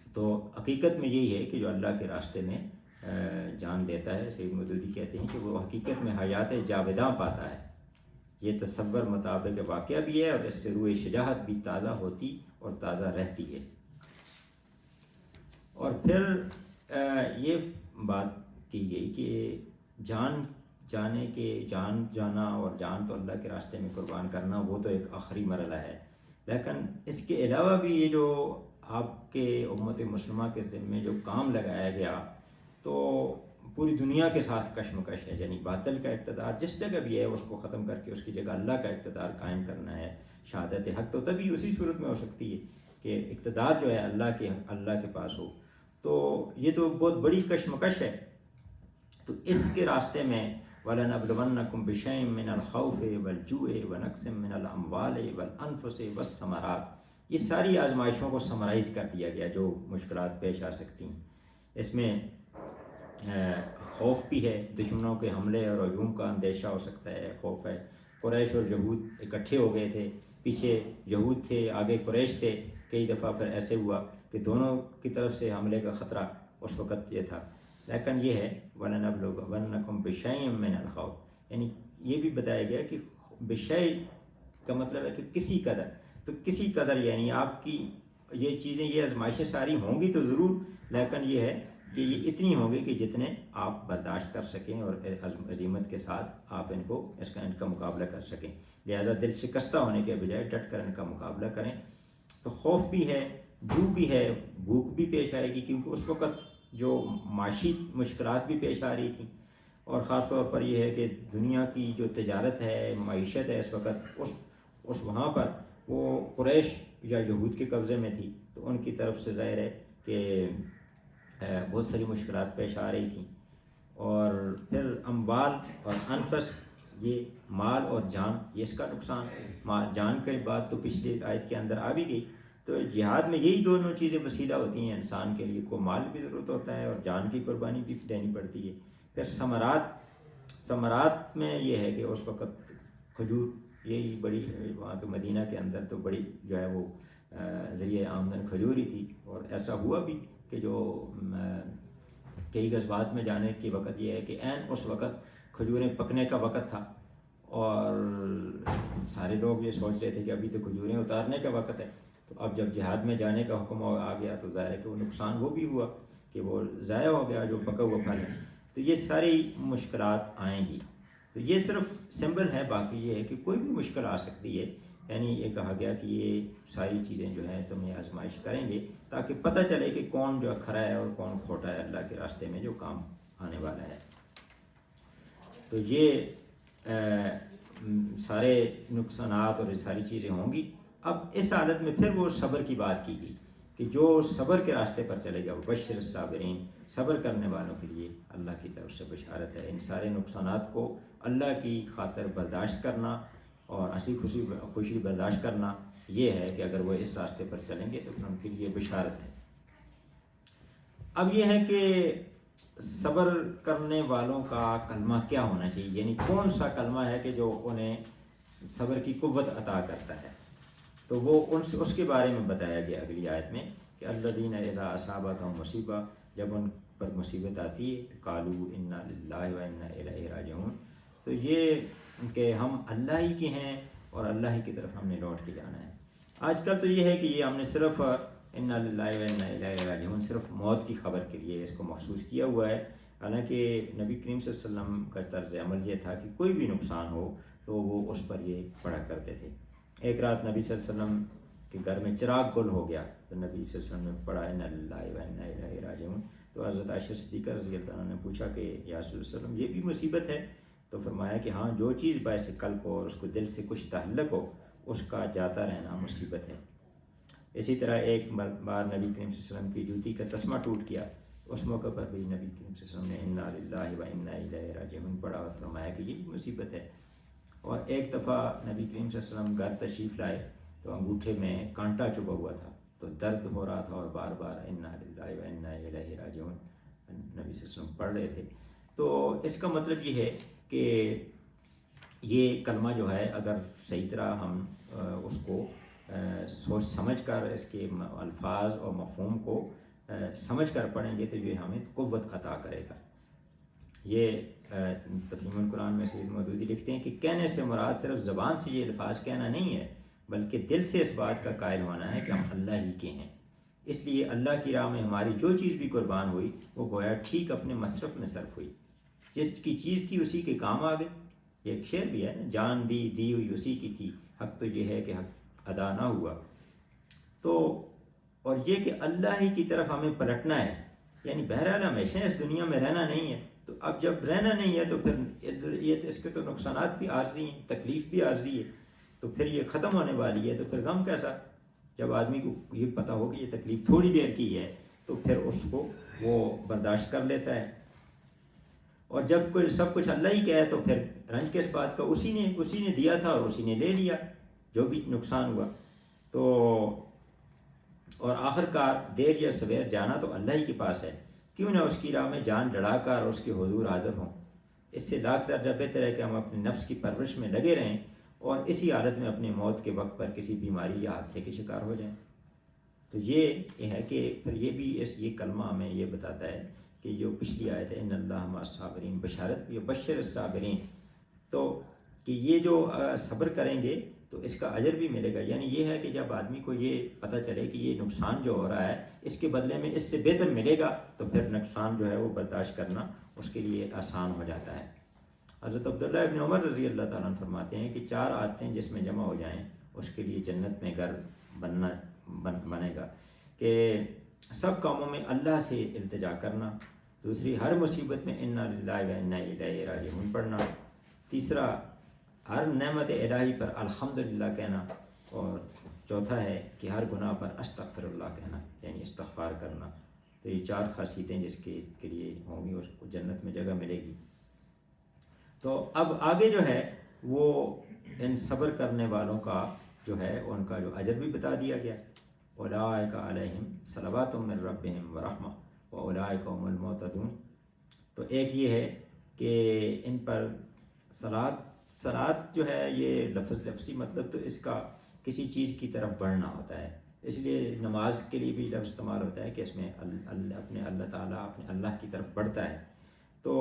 تو حقیقت میں یہی ہے کہ جو اللہ کے راستے میں جان دیتا ہے، سید مودودی کہتے ہیں کہ وہ حقیقت میں حیات جاوداں پاتا ہے. یہ تصور مطابق واقعہ بھی ہے اور اس سے روح شجاعت بھی تازہ ہوتی اور تازہ رہتی ہے. اور پھر یہ بات کی گئی کہ جان جانا اور جان تو اللہ کے راستے میں قربان کرنا وہ تو ایک آخری مرحلہ ہے، لیکن اس کے علاوہ بھی یہ جو آپ کے امت مسلمہ کے ذمے جو کام لگایا گیا تو پوری دنیا کے ساتھ کشمکش ہے. یعنی باطل کا اقتدار جس جگہ بھی ہے اس کو ختم کر کے اس کی جگہ اللہ کا اقتدار قائم کرنا ہے. شہادت حق تو تبھی اسی صورت میں ہو سکتی ہے کہ اقتدار جو ہے اللہ کے پاس ہو. تو یہ تو بہت بڑی کشمکش ہے. تو اس کے راستے میں وَلَنَبْلُوَنَّكُمْ بِشَيْءٍ مِّنَ الْخَوْفِ وَالْجُوعِ وَنَقْصٍ مِّنَ الْأَمْوَالِ وَالْأَنفُسِ وَالثَّمَرَاتِ. یہ ساری آزمائشوں کو سمرائز کر دیا گیا جو مشکلات پیش آ سکتی ہیں. اس میں خوف بھی ہے، دشمنوں کے حملے اور ہجوم کا اندیشہ ہو سکتا ہے، خوف ہے. قریش اور یہود اکٹھے ہو گئے تھے پیچھے یہود تھے، آگے قریش تھے. کئی دفعہ پھر ایسے ہوا کہ دونوں کی طرف سے حملے کا خطرہ اس وقت یہ تھا. لیکن یہ ہے وَلَنَبْلُوَنَّكُمْ بِشَيْءٍ مِّنَ الْخَوْفِ، یعنی یہ بھی بتایا گیا کہ بشیء کا مطلب ہے کہ کسی قدر. تو کسی قدر یعنی آپ کی یہ چیزیں، یہ آزمائشیں ساری ہوں گی تو ضرور، لیکن یہ ہے کہ یہ اتنی ہوں گی کہ جتنے آپ برداشت کر سکیں اور عزیمت کے ساتھ آپ ان کا مقابلہ کر سکیں. لہٰذا دل شکستہ ہونے کے بجائے ڈٹ کر ان کا مقابلہ کریں. تو خوف بھی ہے، جو بھی ہے، بھوک بھی پیش آئے گی، کیونکہ اس وقت جو معاشی مشکلات بھی پیش آ رہی تھیں. اور خاص طور پر یہ ہے کہ دنیا کی جو تجارت ہے، معیشت ہے اس وقت، اس وہاں پر وہ قریش یا یہود کے قبضے میں تھی. تو ان کی طرف سے ظاہر ہے کہ بہت ساری مشکلات پیش آ رہی تھیں. اور پھر اموال اور انفس، یہ مال اور جان، یہ اس کا نقصان. جان کی بات تو پچھلی آیت کے اندر آ بھی گئی. تو جہاد میں یہی دونوں چیزیں وسیلہ ہوتی ہیں انسان کے لیے، کو مال بھی ضرورت ہوتا ہے اور جان کی قربانی بھی دینی پڑتی ہے. پھر ثمرات میں یہ ہے کہ اس وقت کھجور، یہی بڑی، وہاں کے مدینہ کے اندر تو بڑی جو ہے وہ ذریعہ آمدن کھجور ہی تھی. اور ایسا ہوا بھی کہ جو کئی غزوات میں جانے کے وقت یہ ہے کہ عین اس وقت کھجوریں پکنے کا وقت تھا، اور سارے لوگ یہ سوچ رہے تھے کہ ابھی تو کھجوریں اتارنے کا وقت ہے. تو اب جب جہاد میں جانے کا حکم آ گیا تو ظاہر ہے کہ وہ نقصان وہ بھی ہوا کہ وہ ضائع ہو گیا جو پکا ہوا پھل ہے. تو یہ ساری مشکلات آئیں گی. تو یہ صرف سمبل ہے، باقی یہ ہے کہ کوئی بھی مشکل آ سکتی ہے. یعنی یہ کہا گیا کہ یہ ساری چیزیں جو ہیں تمہیں آزمائش کریں گے تاکہ پتہ چلے کہ کون جو کھرا ہے اور کون کھوٹا ہے اللہ کے راستے میں جو کام آنے والا ہے. تو یہ سارے نقصانات اور یہ ساری چیزیں ہوں گی. اب اس حالت میں پھر وہ صبر کی بات کی گئی کہ جو صبر کے راستے پر چلے گا، بشر الصابرین، صبر کرنے والوں کے لیے اللہ کی طرف سے بشارت ہے. ان سارے نقصانات کو اللہ کی خاطر برداشت کرنا اور ہنسی خوشی برداشت کرنا، یہ ہے کہ اگر وہ اس راستے پر چلیں گے تو پھر ان کے لیے بشارت ہے. اب یہ ہے کہ صبر کرنے والوں کا کلمہ کیا ہونا چاہیے، یعنی کون سا کلمہ ہے کہ جو انہیں صبر کی قوت عطا کرتا ہے. تو وہ اس کے بارے میں بتایا گیا اگلی آیت میں کہ الذین اذا اصابتہم مصیبہ، جب ان پر مصیبت آتی ہے تو قالوا انا للہ و انا الیہ راجعون. تو یہ کہ ہم اللہ ہی کے ہیں اور اللہ ہی کی طرف ہم نے لوٹ کے جانا ہے. آج کل تو یہ ہے کہ یہ ہم نے صرف انا للہ و انا الیہ راجعون صرف موت کی خبر کے لیے اس کو مخصوص کیا ہوا ہے. حالانکہ نبی کریم صلی اللہ علیہ وسلم کا طرز عمل یہ تھا کہ کوئی بھی نقصان ہو تو وہ اس پر یہ پڑھا کرتے تھے. ایک رات نبی صلی اللہ علیہ وسلم کے گھر میں چراغ گل ہو گیا تو نبی صلی اللہ علیہ وسلم نے پڑھا انا للہ و انا الیہ راجعون. تو حضرت عائشہ صدیقہ رضی اللہ عنہ نے پوچھا کہ یا رسول اللہ وسلم یہ بھی مصیبت ہے؟ تو فرمایا کہ ہاں، جو چیز باعث قلب ہو اور اس کو دل سے کچھ تعلق ہو اس کا جاتا رہنا مصیبت ہے. اسی طرح ایک بار نبی کریم صلی اللہ علیہ وسلم کی جوتی کا تسمہ ٹوٹ گیا، اس موقع پر بھی نبی کریم صلی اللہ علیہ وسلم نے انا للہ و انا الیہ راجعون پڑھا اور فرمایا کہ یہ مصیبت ہے. اور ایک دفعہ نبی کریم صلی اللہ علیہ وسلم گھر تشریف لائے تو انگوٹھے میں کانٹا چبھا ہوا تھا، تو درد ہو رہا تھا اور بار بار انا للہ و انا الیہ راجعون نبی صلی اللہ علیہ وسلم پڑھ رہے تھے. تو اس کا مطلب یہ ہے کہ یہ کلمہ جو ہے اگر صحیح طرح ہم اس کو سوچ سمجھ کر اس کے الفاظ اور مفہوم کو سمجھ کر پڑھیں گے تو یہ ہمیں قوت عطا کرے گا. یہ تفہیم القرآن میں سید مودودی لکھتے ہیں کہ کہنے سے مراد صرف زبان سے یہ الفاظ کہنا نہیں ہے، بلکہ دل سے اس بات کا قائل ہونا ہے کہ ہم اللہ ہی کے ہیں. اس لیے اللہ کی راہ میں ہماری جو چیز بھی قربان ہوئی وہ گویا ٹھیک اپنے مصرف میں صرف ہوئی. جس کی چیز تھی اسی کے کام آ گئی. یہ ایک شعر بھی ہے نا، جان دی ہوئی اسی کی تھی، حق تو یہ ہے کہ حق ادا نہ ہوا. تو اور یہ کہ اللہ ہی کی طرف ہمیں پلٹنا ہے، یعنی بہرحال ہمیشہ اس دنیا میں رہنا نہیں ہے. تو اب جب رہنا نہیں ہے تو پھر یہ اس کے تو نقصانات بھی عارضی ہیں، تکلیف بھی عارضی ہے. تو پھر یہ ختم ہونے والی ہے تو پھر غم کیسا؟ جب آدمی کو یہ پتہ ہو کہ یہ تکلیف تھوڑی دیر کی ہے تو پھر اس کو وہ برداشت کر لیتا ہے. اور جب کوئی سب کچھ اللہ ہی کا ہے تو پھر رنج کس بات کا؟ اسی نے دیا تھا اور اسی نے لے لیا جو بھی نقصان ہوا. تو اور آخر کار دیر یا سویر جانا تو اللہ ہی کے پاس ہے. کیوں نہ اس کی راہ میں جان لڑا کر اس کے حضور حاضر ہوں. اس سے لاکھ درجہ بہتر ہے کہ ہم اپنے نفس کی پرورش میں لگے رہیں اور اسی حالت میں اپنے موت کے وقت پر کسی بیماری یا حادثے کے شکار ہو جائیں. تو یہ ہے کہ پھر یہ بھی یہ کلمہ ہمیں یہ بتاتا ہے کہ جو پچھلی آیت ہے ان اللہ مع الصابرین، بشارت یہ بشر الصابرین، تو کہ یہ جو صبر کریں گے تو اس کا اجر بھی ملے گا. یعنی یہ ہے کہ جب آدمی کو یہ پتہ چلے کہ یہ نقصان جو ہو رہا ہے اس کے بدلے میں اس سے بہتر ملے گا تو پھر نقصان جو ہے وہ برداشت کرنا اس کے لیے آسان ہو جاتا ہے. حضرت عبداللہ ابن عمر رضی اللہ تعالیٰ عنہ فرماتے ہیں کہ 4 عادتیں جس میں جمع ہو جائیں اس کے لیے جنت میں گھر بنے گا کہ سب کاموں میں اللہ سے التجا کرنا، دوسری ہر مصیبت میں انا للہ و انا الیہ راجعون پڑھنا، تیسرا ہر نعمت الہی پر الحمدللہ کہنا، اور چوتھا ہے کہ ہر گناہ پر استغفر اللہ کہنا یعنی استغفار کرنا. تو یہ 4 خاصیتیں جس کے لیے ہوں گی اس کو جنت میں جگہ ملے گی. تو اب آگے جو ہے وہ ان صبر کرنے والوں کا جو ہے ان کا جو اجر بھی بتا دیا گیا. اولئک علیہم صلوات من ربہم ورحمہ واولئک هم المہتدون. تو ایک یہ ہے کہ ان پر صلات جو ہے یہ لفظی مطلب تو اس کا کسی چیز کی طرف بڑھنا ہوتا ہے، اس لیے نماز کے لیے بھی لفظ استعمال ہوتا ہے کہ اس میں اپنے اللہ تعالیٰ اپنے اللہ کی طرف بڑھتا ہے. تو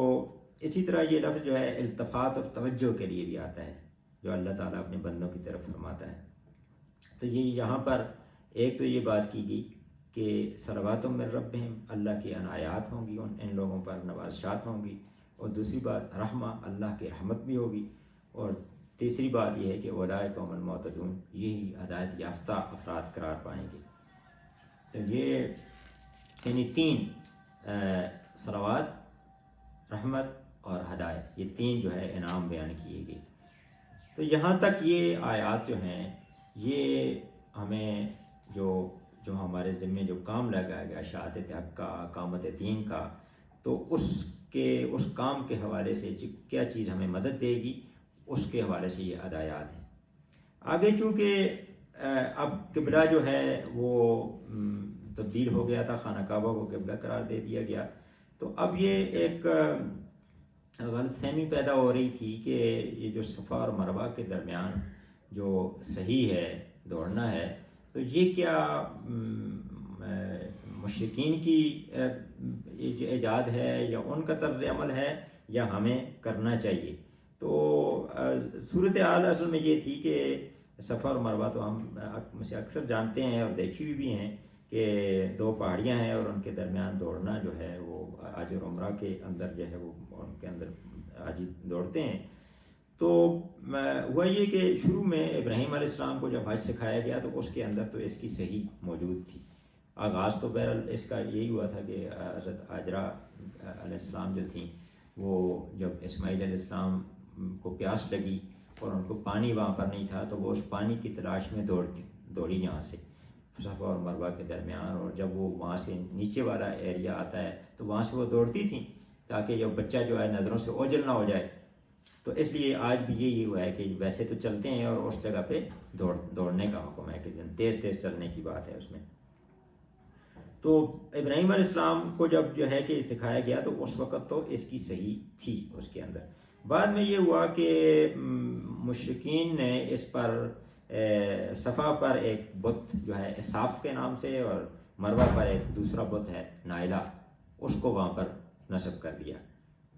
اسی طرح یہ لفظ جو ہے التفات اور توجہ کے لیے بھی آتا ہے جو اللہ تعالیٰ اپنے بندوں کی طرف فرماتا ہے. تو یہ یہاں پر ایک تو یہ بات کی گئی کہ صلوات من ربہم، اللہ کی عنایات ہوں گی ان لوگوں پر، نوازشات ہوں گی، اور دوسری بات رحمہ، اللہ کی رحمت بھی ہوگی، اور تیسری بات یہ ہے کہ اولئک هم المہتدون، یہی ہدایت یافتہ افراد قرار پائیں گے. تو یہ یعنی 3 صلوات، رحمت اور ہدایت، یہ 3 جو ہے انعام بیان کیے گئے. تو یہاں تک یہ آیات جو ہیں یہ ہمیں جو ہمارے ذمے جو کام لگایا گیا شہادت حق کا، اقامت دین کا، تو اس کام کے حوالے سے کیا چیز ہمیں مدد دے گی اس کے حوالے سے یہ ہدایات ہیں. آگے چونکہ اب قبلہ جو ہے وہ تبدیل ہو گیا تھا، خانہ کعبہ کو قبلہ قرار دے دیا گیا، تو اب یہ ایک غلط فہمی پیدا ہو رہی تھی کہ یہ جو صفا اور مروہ کے درمیان جو صحیح ہے دوڑنا ہے تو یہ کیا مشرکین کی ایجاد ہے یا ان کا طرز عمل ہے یا ہمیں کرنا چاہیے. تو صورتحال اصل میں یہ تھی کہ صفا اور مروہ تو ہم اکثر جانتے ہیں اور دیکھی بھی ہیں کہ 2 پہاڑیاں ہیں اور ان کے درمیان دوڑنا جو ہے وہ حج اور عمرہ کے اندر جو ہے وہ ان کے اندر حاجی دوڑتے ہیں. تو ہوا یہ کہ شروع میں ابراہیم علیہ السلام کو جب حج سکھایا گیا تو اس کے اندر تو اس کی صحیح موجود تھی. آغاز تو بہرحال اس کا یہی ہوا تھا کہ حضرت ہاجرہ علیہ السلام جو تھیں وہ جب اسماعیل علیہ السلام کو پیاس لگی اور ان کو پانی وہاں پر نہیں تھا تو وہ اس پانی کی تلاش میں دوڑی یہاں سے صفا اور مروہ کے درمیان، اور جب وہ وہاں سے نیچے والا ایریا آتا ہے تو وہاں سے وہ دوڑتی تھیں تاکہ جب بچہ جو ہے نظروں سے اوجھل نہ ہو جائے. تو اس لیے آج بھی یہی ہوا ہے کہ ویسے تو چلتے ہیں اور اس جگہ پہ دوڑنے کا حکم ہے کہ تیز چلنے کی بات ہے اس میں. تو ابراہیم علیہ السلام کو جب جو ہے کہ سکھایا گیا تو اس وقت تو اس کی صحیح تھی اس کے اندر. بعد میں یہ ہوا کہ مشرکین نے اس پر صفا پر ایک بت جو ہے اساف کے نام سے اور مروہ پر ایک دوسرا بت ہے نائلہ، اس کو وہاں پر نصب کر دیا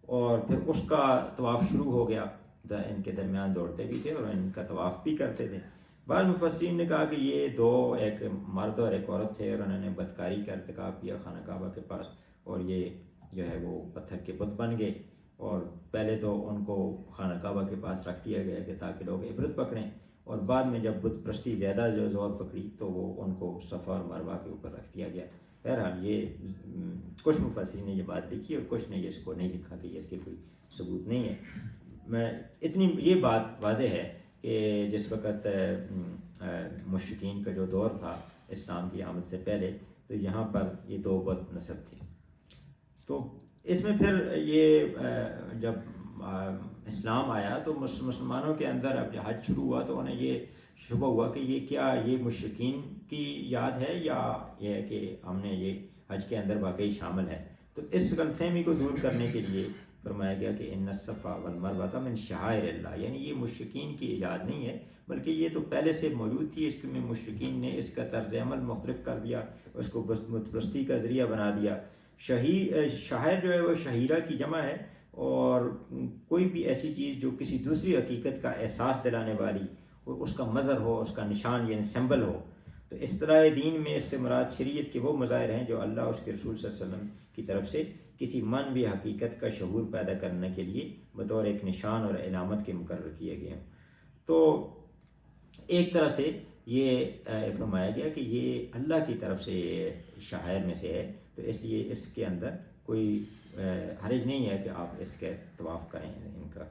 اور پھر اس کا طواف شروع ہو گیا. ان کے درمیان دوڑتے بھی تھے اور ان کا طواف بھی کرتے تھے. بعض مفسرین نے کہا کہ یہ 2 ایک مرد اور ایک عورت تھے اور انہوں نے بدکاری کا ارتکاب کیا خانہ کعبہ کے پاس اور یہ جو ہے وہ پتھر کے بت بن گئے. اور پہلے تو ان کو خانہ کعبہ کے پاس رکھ دیا گیا کہ تاکہ لوگ عبرت پکڑیں، اور بعد میں جب بت پرستی زیادہ جو زور پکڑی تو وہ ان کو صفا اور مروہ کے اوپر رکھ دیا گیا. بہرحال یہ کچھ مفسرین نے یہ بات لکھی اور کچھ نے اس کو نہیں لکھا کہ اس کے کوئی ثبوت نہیں ہے. میں اتنی یہ بات واضح ہے کہ جس وقت مشرکین کا جو دور تھا اسلام کی آمد سے پہلے تو یہاں پر یہ 2 بت نصب تھے. تو اس میں پھر یہ جب اسلام آیا تو مسلمانوں کے اندر اب حج شروع ہوا تو انہیں یہ شبہ ہوا کہ یہ کیا یہ مشرکین کی یاد ہے یا یہ ہے کہ ہم نے یہ حج کے اندر واقعی شامل ہے. تو اس غلط فہمی کو دور کرنے کے لیے فرمایا گیا کہ ان الصفا والمروہ من شعائر اللہ، یعنی یہ مشرکین کی ایجاد نہیں ہے بلکہ یہ تو پہلے سے موجود تھی، اس میں مشرکین نے اس کا طرز عمل مختلف کر دیا، اس کو بت پرستی کا ذریعہ بنا دیا۔ شاعر جو ہے وہ شہیرہ کی جمع ہے، اور کوئی بھی ایسی چیز جو کسی دوسری حقیقت کا احساس دلانے والی، اس کا مظہر ہو، اس کا نشان یعنی سمبل ہو۔ تو اصطلاح دین میں اس سے مراد شریعت کے وہ مظاہر ہیں جو اللہ اور اس کے رسول صلی اللہ علیہ وسلم کی طرف سے کسی معنوی حقیقت کا شعور پیدا کرنے کے لیے بطور ایک نشان اور علامت کے مقرر کیے گئے ہیں۔ تو ایک طرح سے یہ فرمایا گیا کہ یہ اللہ کی طرف سے شعائر میں سے ہے، تو اس لیے اس کے اندر کوئی حرج نہیں ہے کہ آپ اس کے طواف کریں ان کا،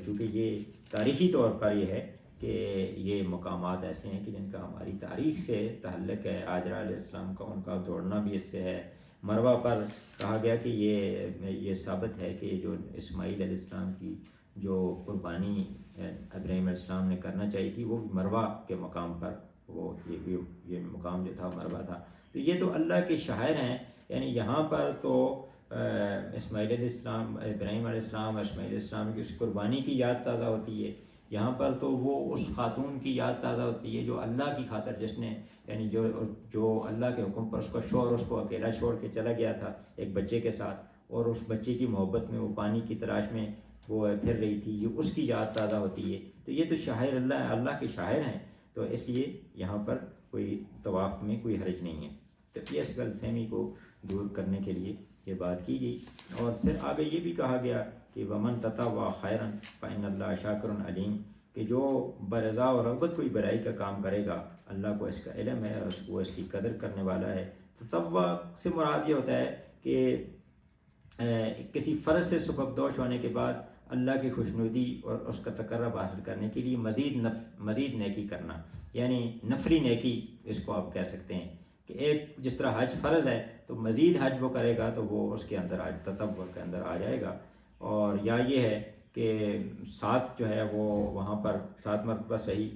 چونکہ یہ تاریخی طور پر یہ ہے کہ یہ مقامات ایسے ہیں کہ جن کا ہماری تاریخ سے تعلق ہے۔ حاجرہ علیہ السلام کا ان کا دوڑنا بھی اس سے ہے۔ مروہ پر کہا گیا کہ یہ ثابت ہے کہ جو اسماعیل علیہ السلام کی جو قربانی ابراہیم علیہ السلام نے کرنا چاہی تھی وہ مروہ کے مقام پر، وہ یہ مقام جو تھا مروہ تھا۔ تو یہ تو اللہ کے شاعر ہیں، یعنی یہاں پر تو اسماعیل علیہ السلام، ابراہیم علیہ السلام اور اسماعیل علیہ السلام کی اس قربانی کی یاد تازہ ہوتی ہے، یہاں پر تو وہ اس خاتون کی یاد تازہ ہوتی ہے جو اللہ کی خاطر، جس نے یعنی جو اللہ کے حکم پر اس کا شوہر اس کو اکیلا چھوڑ کے چلا گیا تھا ایک بچے کے ساتھ، اور اس بچے کی محبت میں وہ پانی کی تلاش میں وہ پھر رہی تھی، یہ اس کی یاد تازہ ہوتی ہے۔ تو یہ تو شاعر اللہ ہے، اللہ کے شاعر ہیں، تو اس لیے یہاں پر کوئی طواف میں کوئی حرج نہیں ہے۔ تو یہ اس غلط فہمی کو دور کرنے کے لیے یہ بات کی گئی، اور پھر آگے یہ بھی کہا گیا کہ ومن تطوع خیرا فإن اللہ شاکر علیم، کہ جو برضا اور رغبت کوئی برائی کا کام کرے گا اللہ کو اس کا علم ہے اور وہ اس کی قدر کرنے والا ہے۔ تطوع سے مراد یہ ہوتا ہے کہ کسی فرض سے سبکدوش ہونے کے بعد اللہ کی خوشنودی اور اس کا تقرب حاصل کرنے کے لیے مزید نیکی کرنا، یعنی نفلی نیکی اس کو آپ کہہ سکتے ہیں، کہ ایک جس طرح حج فرض ہے تو مزید حج وہ کرے گا تو وہ اس کے اندر تطوع کے اندر آ جائے گا۔ اور یا یہ ہے کہ 7 جو ہے وہ وہاں پر 7 مرتبہ صحیح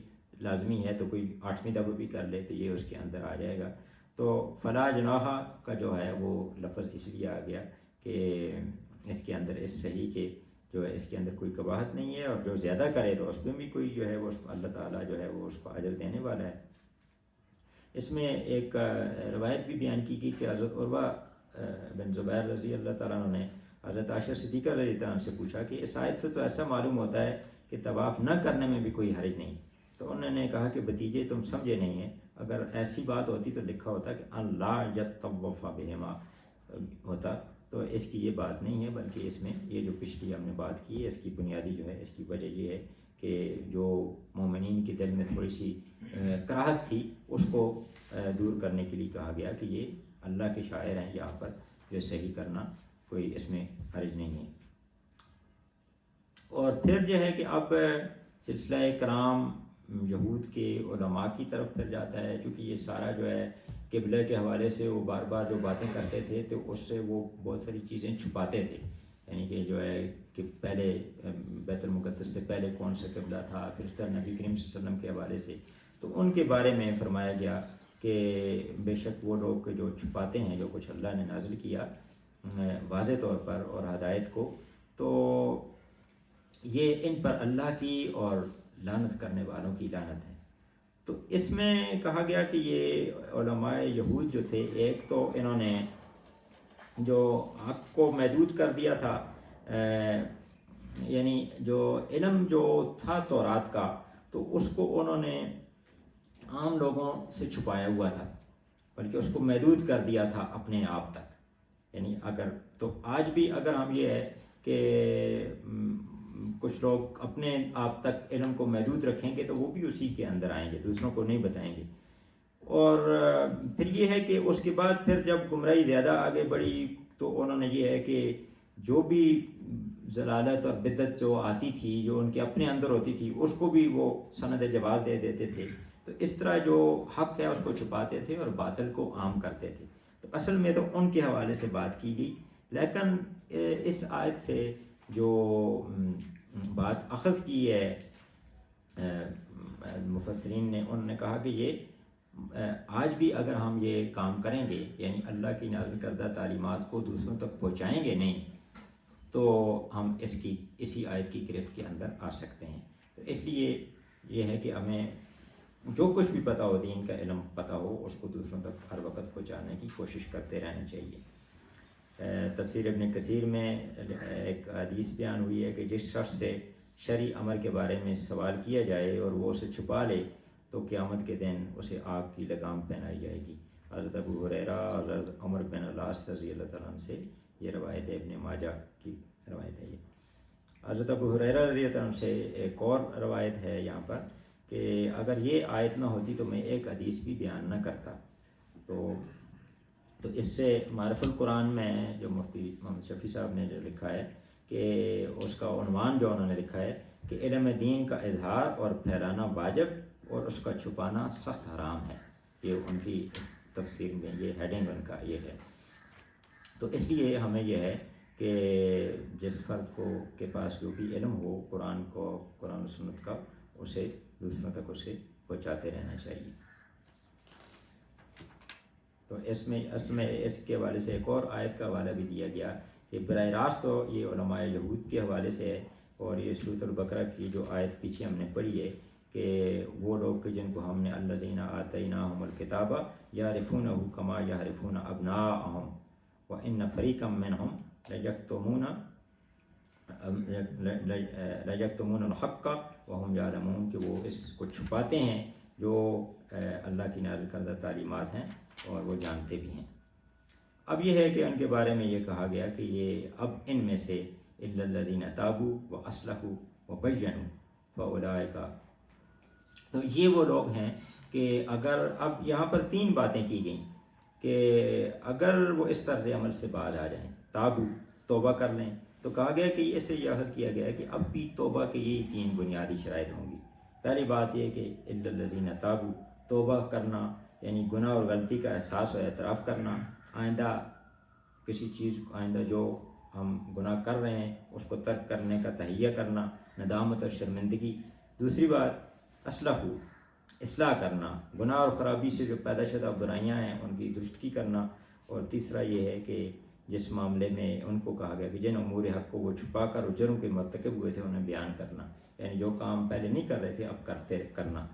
لازمی ہے، تو کوئی 8ویں دفعہ بھی کر لے تو یہ اس کے اندر آ جائے گا۔ تو فلا جناح کا جو ہے وہ لفظ اس لیے آ گیا کہ اس کے اندر اس صحیح کے جو ہے اس کے اندر کوئی قباحت نہیں ہے، اور جو زیادہ کرے تو اس میں بھی کوئی جو ہے وہ اللہ تعالیٰ جو ہے وہ اس کو اجر دینے والا ہے۔ اس میں ایک روایت بھی بیان کی گئی کہ حضرت عروہ بن زبیر رضی اللہ تعالیٰ عنہ نے حضرت عائشہ صدیقہ رضی اللہ عنہ سے پوچھا کہ اس آیت سے تو ایسا معلوم ہوتا ہے کہ طواف نہ کرنے میں بھی کوئی حرج نہیں، تو انہوں نے کہا کہ بھتیجے تم سمجھے نہیں ہیں، اگر ایسی بات ہوتی تو لکھا ہوتا کہ ان لا یطوف بہما ہوتا، تو اس کی یہ بات نہیں ہے، بلکہ اس میں یہ جو پچھلی ہم نے بات کی ہے اس کی بنیادی جو ہے اس کی وجہ یہ ہے کہ جو مومنین کے دل میں تھوڑی سی کراہت تھی اس کو دور کرنے کے لیے کہا گیا کہ یہ اللہ کے شاعر ہیں، یہاں پر جو صحیح کرنا کوئی اس میں حرج نہیں ہے۔ اور پھر جو ہے کہ اب سلسلہ کرام یہود کے علماء کی طرف پھر جاتا ہے، کیونکہ یہ سارا جو ہے قبلہ کے حوالے سے وہ بار بار جو باتیں کرتے تھے تو اس سے وہ بہت ساری چیزیں چھپاتے تھے، یعنی کہ جو ہے کہ پہلے بیت المقدس سے پہلے کون سا قبلہ تھا، پھر نبی کریم صلی اللہ علیہ وسلم کے حوالے سے، تو ان کے بارے میں فرمایا گیا کہ بے شک وہ لوگ جو چھپاتے ہیں جو کچھ اللہ نے نازل کیا واضح طور پر اور ہدایت کو، تو یہ ان پر اللہ کی اور لعنت کرنے والوں کی لعنت ہے۔ تو اس میں کہا گیا کہ یہ علماء یہود جو تھے، ایک تو انہوں نے جو حق کو محدود کر دیا تھا، یعنی جو علم جو تھا تورات کا تو اس کو انہوں نے عام لوگوں سے چھپایا ہوا تھا، بلکہ اس کو محدود کر دیا تھا اپنے آپ تک، یعنی اگر تو آج بھی اگر ہم یہ ہے کہ کچھ لوگ اپنے آپ تک علم کو محدود رکھیں گے تو وہ بھی اسی کے اندر آئیں گے، دوسروں کو نہیں بتائیں گے۔ اور پھر یہ ہے کہ اس کے بعد پھر جب گمراہی زیادہ آگے بڑھی تو انہوں نے یہ ہے کہ جو بھی ضلالت اور بدعت جو آتی تھی جو ان کے اپنے اندر ہوتی تھی اس کو بھی وہ سند جواز دے دیتے تھے، تو اس طرح جو حق ہے اس کو چھپاتے تھے اور باطل کو عام کرتے تھے۔ تو اصل میں تو ان کے حوالے سے بات کی گئی، لیکن اس آیت سے جو بات اخذ کی ہے مفسرین نے، انہوں نے کہا کہ یہ آج بھی اگر ہم یہ کام کریں گے، یعنی اللہ کی نازل کردہ تعلیمات کو دوسروں تک پہنچائیں گے نہیں، تو ہم اسی آیت کی گرفت کے اندر آ سکتے ہیں. تو اس لیے یہ ہے کہ ہمیں جو کچھ بھی پتہ ہو، دین کا علم پتہ ہو، اس کو دوسروں تک ہر وقت پہنچانے کی کوشش کرتے رہنا چاہیے. تفسیر ابن کثیر میں ایک حدیث بیان ہوئی ہے کہ جس شخص سے شرعی امر کے بارے میں سوال کیا جائے اور وہ اسے چھپا لے تو قیامت کے دن اسے آگ کی لگام پہنائی جائے گی. حضرت ابو ہریرہ اور حضرت عمر بن العاص رضی اللہ تعالیٰ عنہ سے یہ روایت ہے، ابن ماجہ کی روایت ہے. یہ حضرت ابو ہریرہ رضی اللہ عنہ سے ایک اور روایت ہے یہاں پر کہ اگر یہ آیت نہ ہوتی تو میں ایک حدیث بھی بیان نہ کرتا. تو اس سے معرف القرآن میں جو مفتی محمد شفیع صاحب نے جو لکھا ہے کہ اس کا عنوان جو انہوں نے لکھا ہے کہ علم دین کا اظہار اور پھیلانا واجب اور اس کا چھپانا سخت حرام ہے. یہ ان کی تفسیر میں یہ ہیڈنگ ان کا یہ ہے. تو اس لیے ہمیں یہ ہے کہ جس فرد کے پاس جو بھی علم ہو قرآن و سنت کا، اسے دوسروں تک اسے پہنچاتے رہنا چاہیے. تو اس میں اس کے حوالے سے ایک اور آیت کا حوالہ بھی دیا گیا کہ براہ راست تو یہ علماء یہود کے حوالے سے ہے، اور یہ سورۃ البقرہ کی جو آیت پیچھے ہم نے پڑھی ہے کہ وہ لوگ کہ جن کو ہم نے الذین آتیناہم الکتاب یعرفونہ کما یعرفون ابناءہم وان فریقا منہم لیکتمون الحق وہم یعلمون، کہ وہ اس کو چھپاتے ہیں جو اللہ کی نازل کردہ تعلیمات ہیں اور وہ جانتے بھی ہیں. اب یہ ہے کہ ان کے بارے میں یہ کہا گیا کہ یہ اب ان میں سے الا الذین تابوا واصلحوا وبینوا فاولئک، تو یہ وہ لوگ ہیں کہ اگر اب یہاں پر 3 باتیں کی گئیں کہ اگر وہ اس طرز عمل سے باز آ جائیں، تابو توبہ کر لیں، تو کہا گیا کہ اس سے یہ عہد کیا گیا ہے کہ اب بھی توبہ کے یہی 3 بنیادی شرائط ہوں گی. پہلی بات یہ کہ الا الذین تابوا، توبہ کرنا یعنی گناہ اور غلطی کا احساس اور اعتراف کرنا، آئندہ کسی چیز کو، آئندہ جو ہم گناہ کر رہے ہیں اس کو ترک کرنے کا تہیہ کرنا، ندامت اور شرمندگی. دوسری بات اصلاح کرنا، گناہ اور خرابی سے جو پیدا شدہ برائیاں ہیں ان کی درستگی کرنا. اور تیسرا یہ ہے کہ جس معاملے میں ان کو کہا گیا کہ جن امور حق کو وہ چھپا کر اجروں کے مرتکب ہوئے تھے انہیں بیان کرنا، یعنی جو کام پہلے نہیں کر رہے تھے اب کرنا.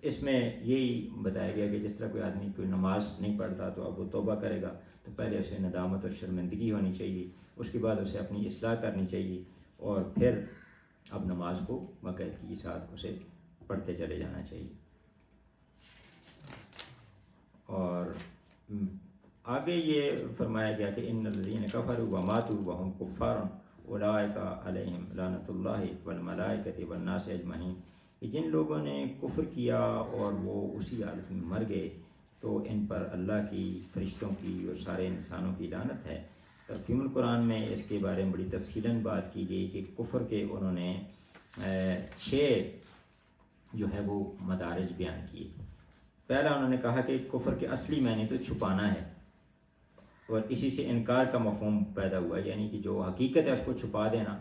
اس میں یہی بتایا گیا کہ جس طرح کوئی آدمی کوئی نماز نہیں پڑھتا تو اب وہ توبہ کرے گا تو پہلے اسے ندامت اور شرمندگی ہونی چاہیے، اس کے بعد اسے اپنی اصلاح کرنی چاہیے، اور پھر اب نماز کو باقاعدگی کے ساتھ اسے پڑھتے چلے جانا چاہیے. اور آگے یہ فرمایا گیا کہ ان الذین کفروا وماتوا وهم کفار اولئک علیہم لعنۃ اللہ والملائکۃ والناس اجمعین، کہ جن لوگوں نے کفر کیا اور وہ اسی حالت میں مر گئے تو ان پر اللہ کی، فرشتوں کی اور سارے انسانوں کی لعنت ہے. تفہیم القرآن میں اس کے بارے میں بڑی تفصیلاً بات کی گئی کہ کفر کے انہوں نے 6 جو ہے وہ مدارج بیان کیے. پہلا انہوں نے کہا کہ کفر کے اصلی معنی تو چھپانا ہے، اور اسی سے انکار کا مفہوم پیدا ہوا، یعنی کہ جو حقیقت ہے اس کو چھپا دینا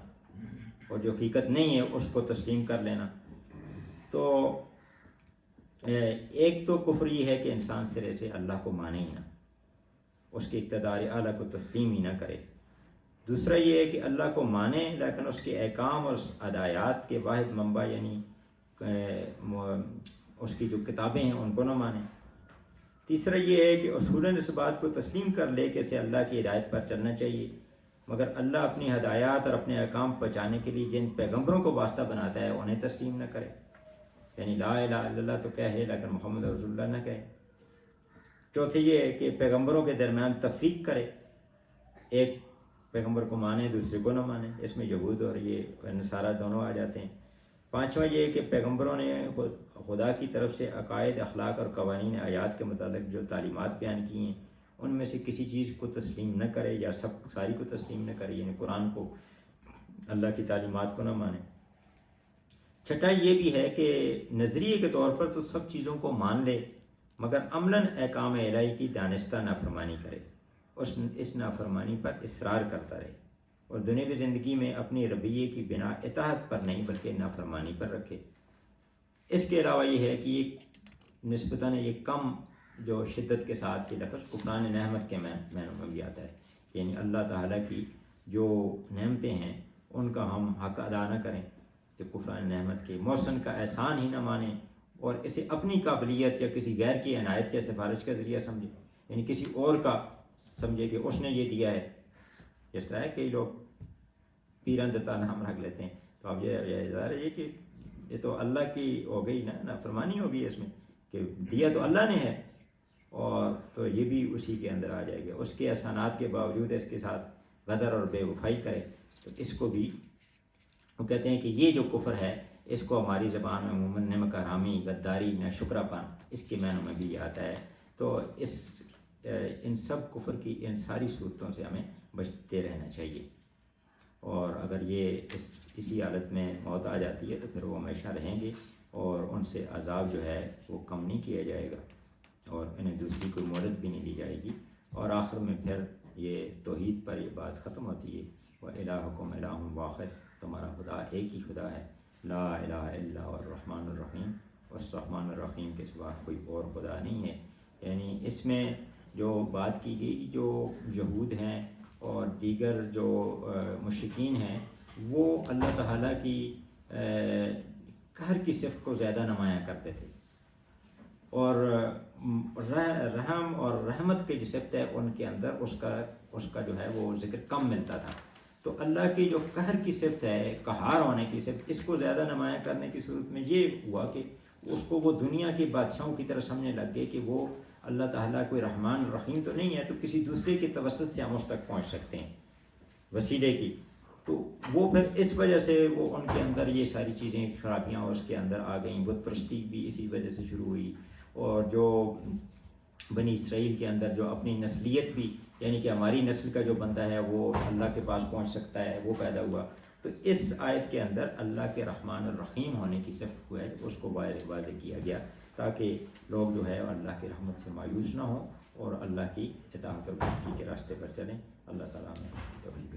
اور جو حقیقت نہیں ہے اس کو تسلیم کر لینا. تو ایک تو کفر یہ ہے کہ انسان سرے سے اللہ کو مانے ہی نہ، اس کے اقتدار اعلیٰ کو تسلیم ہی نہ کرے. دوسرا یہ ہے کہ اللہ کو مانے لیکن اس کے احکام اور ہدایات کے واحد منبع یعنی اس کی جو کتابیں ہیں ان کو نہ مانے. تیسرا یہ ہے کہ اصولاً اس بات کو تسلیم کر لے کہ اسے اللہ کی ہدایت پر چلنا چاہیے، مگر اللہ اپنی ہدایات اور اپنے احکام پہنچانے کے لیے جن پیغمبروں کو واسطہ بناتا ہے انہیں تسلیم نہ کرے، یعنی لا الہ الا اللہ تو کہے لیکن محمد رسول اللہ نہ کہے. چوتھے یہ ہے کہ پیغمبروں کے درمیان تفریق کرے، ایک پیغمبر کو مانے دوسرے کو نہ مانے، اس میں یہود اور یہ نصارہ دونوں آ جاتے ہیں. پانچواں یہ ہے کہ پیغمبروں نے خدا کی طرف سے عقائد، اخلاق اور قوانین آیات کے متعلق جو تعلیمات بیان کی ہیں ان میں سے کسی چیز کو تسلیم نہ کرے یا ساری کو تسلیم نہ کرے، یعنی قرآن کو، اللہ کی تعلیمات کو نہ مانے. چھٹا یہ بھی ہے کہ نظریے کے طور پر تو سب چیزوں کو مان لے مگر عملاً احکام الہی کی دانستہ نافرمانی کرے، اس نافرمانی پر اصرار کرتا رہے، اور دنیوی زندگی میں اپنی رویے کی بنا اطاعت پر نہیں بلکہ نافرمانی پر رکھے. اس کے علاوہ یہ ہے کہ یہ نسبتاً یہ کم جو شدت کے ساتھ یہ لفظ کفران نعمت کے معنوں میں بھی آتا ہے، یعنی اللہ تعالیٰ کی جو نعمتیں ہیں ان کا ہم حق ادا نہ کریں، تو کفران نعمت کے محسن کا احسان ہی نہ مانیں اور اسے اپنی قابلیت یا کسی غیر کی عنایت یا سفارش کا ذریعہ سمجھیں، یعنی کسی اور کا سمجھے کہ اس نے یہ دیا ہے. جس طرح ہے کئی لوگ پیران دتا نام رکھ لیتے ہیں، تو اب یہ ظاہر ہے کہ یہ تو اللہ کی ہو گئی نا فرمانی ہوگی اس میں، کہ دیا تو اللہ نے ہے اور تو یہ بھی اسی کے اندر آ جائے گا. اس کے احسانات کے باوجود اس کے ساتھ غدر اور بے وفائی کرے تو اس کو بھی وہ کہتے ہیں کہ یہ جو کفر ہے اس کو ہماری زبان میں عموماً نمک حرامی، غداری، نہ شکرا پان اس کے معنوں میں بھی آتا ہے. تو ان سب کفر کی ان ساری صورتوں سے ہمیں بچتے رہنا چاہیے، اور اگر یہ اسی حالت میں موت آ جاتی ہے تو پھر وہ ہمیشہ رہیں گے اور ان سے عذاب جو ہے وہ کم نہیں کیا جائے گا اور انہیں دوسری کوئی مہلت بھی نہیں دی جائے گی. اور آخر میں پھر یہ توحید پر یہ بات ختم ہوتی ہے، وَإِلَٰهُكُمْ إِلَٰهٌ وَاحِدٌ، تمہارا خدا ایک ہی خدا ہے، لا الہ الا هو الرحمن الرحیم، اس رحمان الرحیم کے سوا کوئی اور خدا نہیں ہے. یعنی اس میں جو بات کی گئی جو یہود ہیں اور دیگر جو مشرکین ہیں وہ اللہ تعالیٰ کی قہر کی صفت کو زیادہ نمایاں کرتے تھے، اور رحم اور رحمت کی جو صفت ہے ان کے اندر اس کا جو ہے وہ ذکر کم ملتا تھا. تو اللہ کی جو قہر کی صفت ہے، قہار ہونے کی صفت، اس کو زیادہ نمایاں کرنے کی صورت میں یہ ہوا کہ اس کو وہ دنیا کے بادشاہوں کی طرح سمجھنے لگ گئے کہ وہ اللہ تعالیٰ کوئی رحمان رحیم تو نہیں ہے، تو کسی دوسرے کے توسط سے ہم اس تک پہنچ سکتے ہیں وسیلے کی. تو وہ پھر اس وجہ سے وہ ان کے اندر یہ ساری چیزیں خرابیاں اس کے اندر آ گئیں. بت پرستی بھی اسی وجہ سے شروع ہوئی، اور جو بنی اسرائیل کے اندر جو اپنی نسلیت بھی، یعنی کہ ہماری نسل کا جو بندہ ہے وہ اللہ کے پاس پہنچ سکتا ہے، وہ پیدا ہوا. تو اس آیت کے اندر اللہ کے رحمان الرحیم ہونے کی صفت کو ہے اس کو واضح کیا گیا تاکہ لوگ جو ہے اللہ کی رحمت سے مایوس نہ ہوں اور اللہ کی اطاعت اور بندگی کے راستے پر چلیں. اللہ تعالیٰ نے توفیق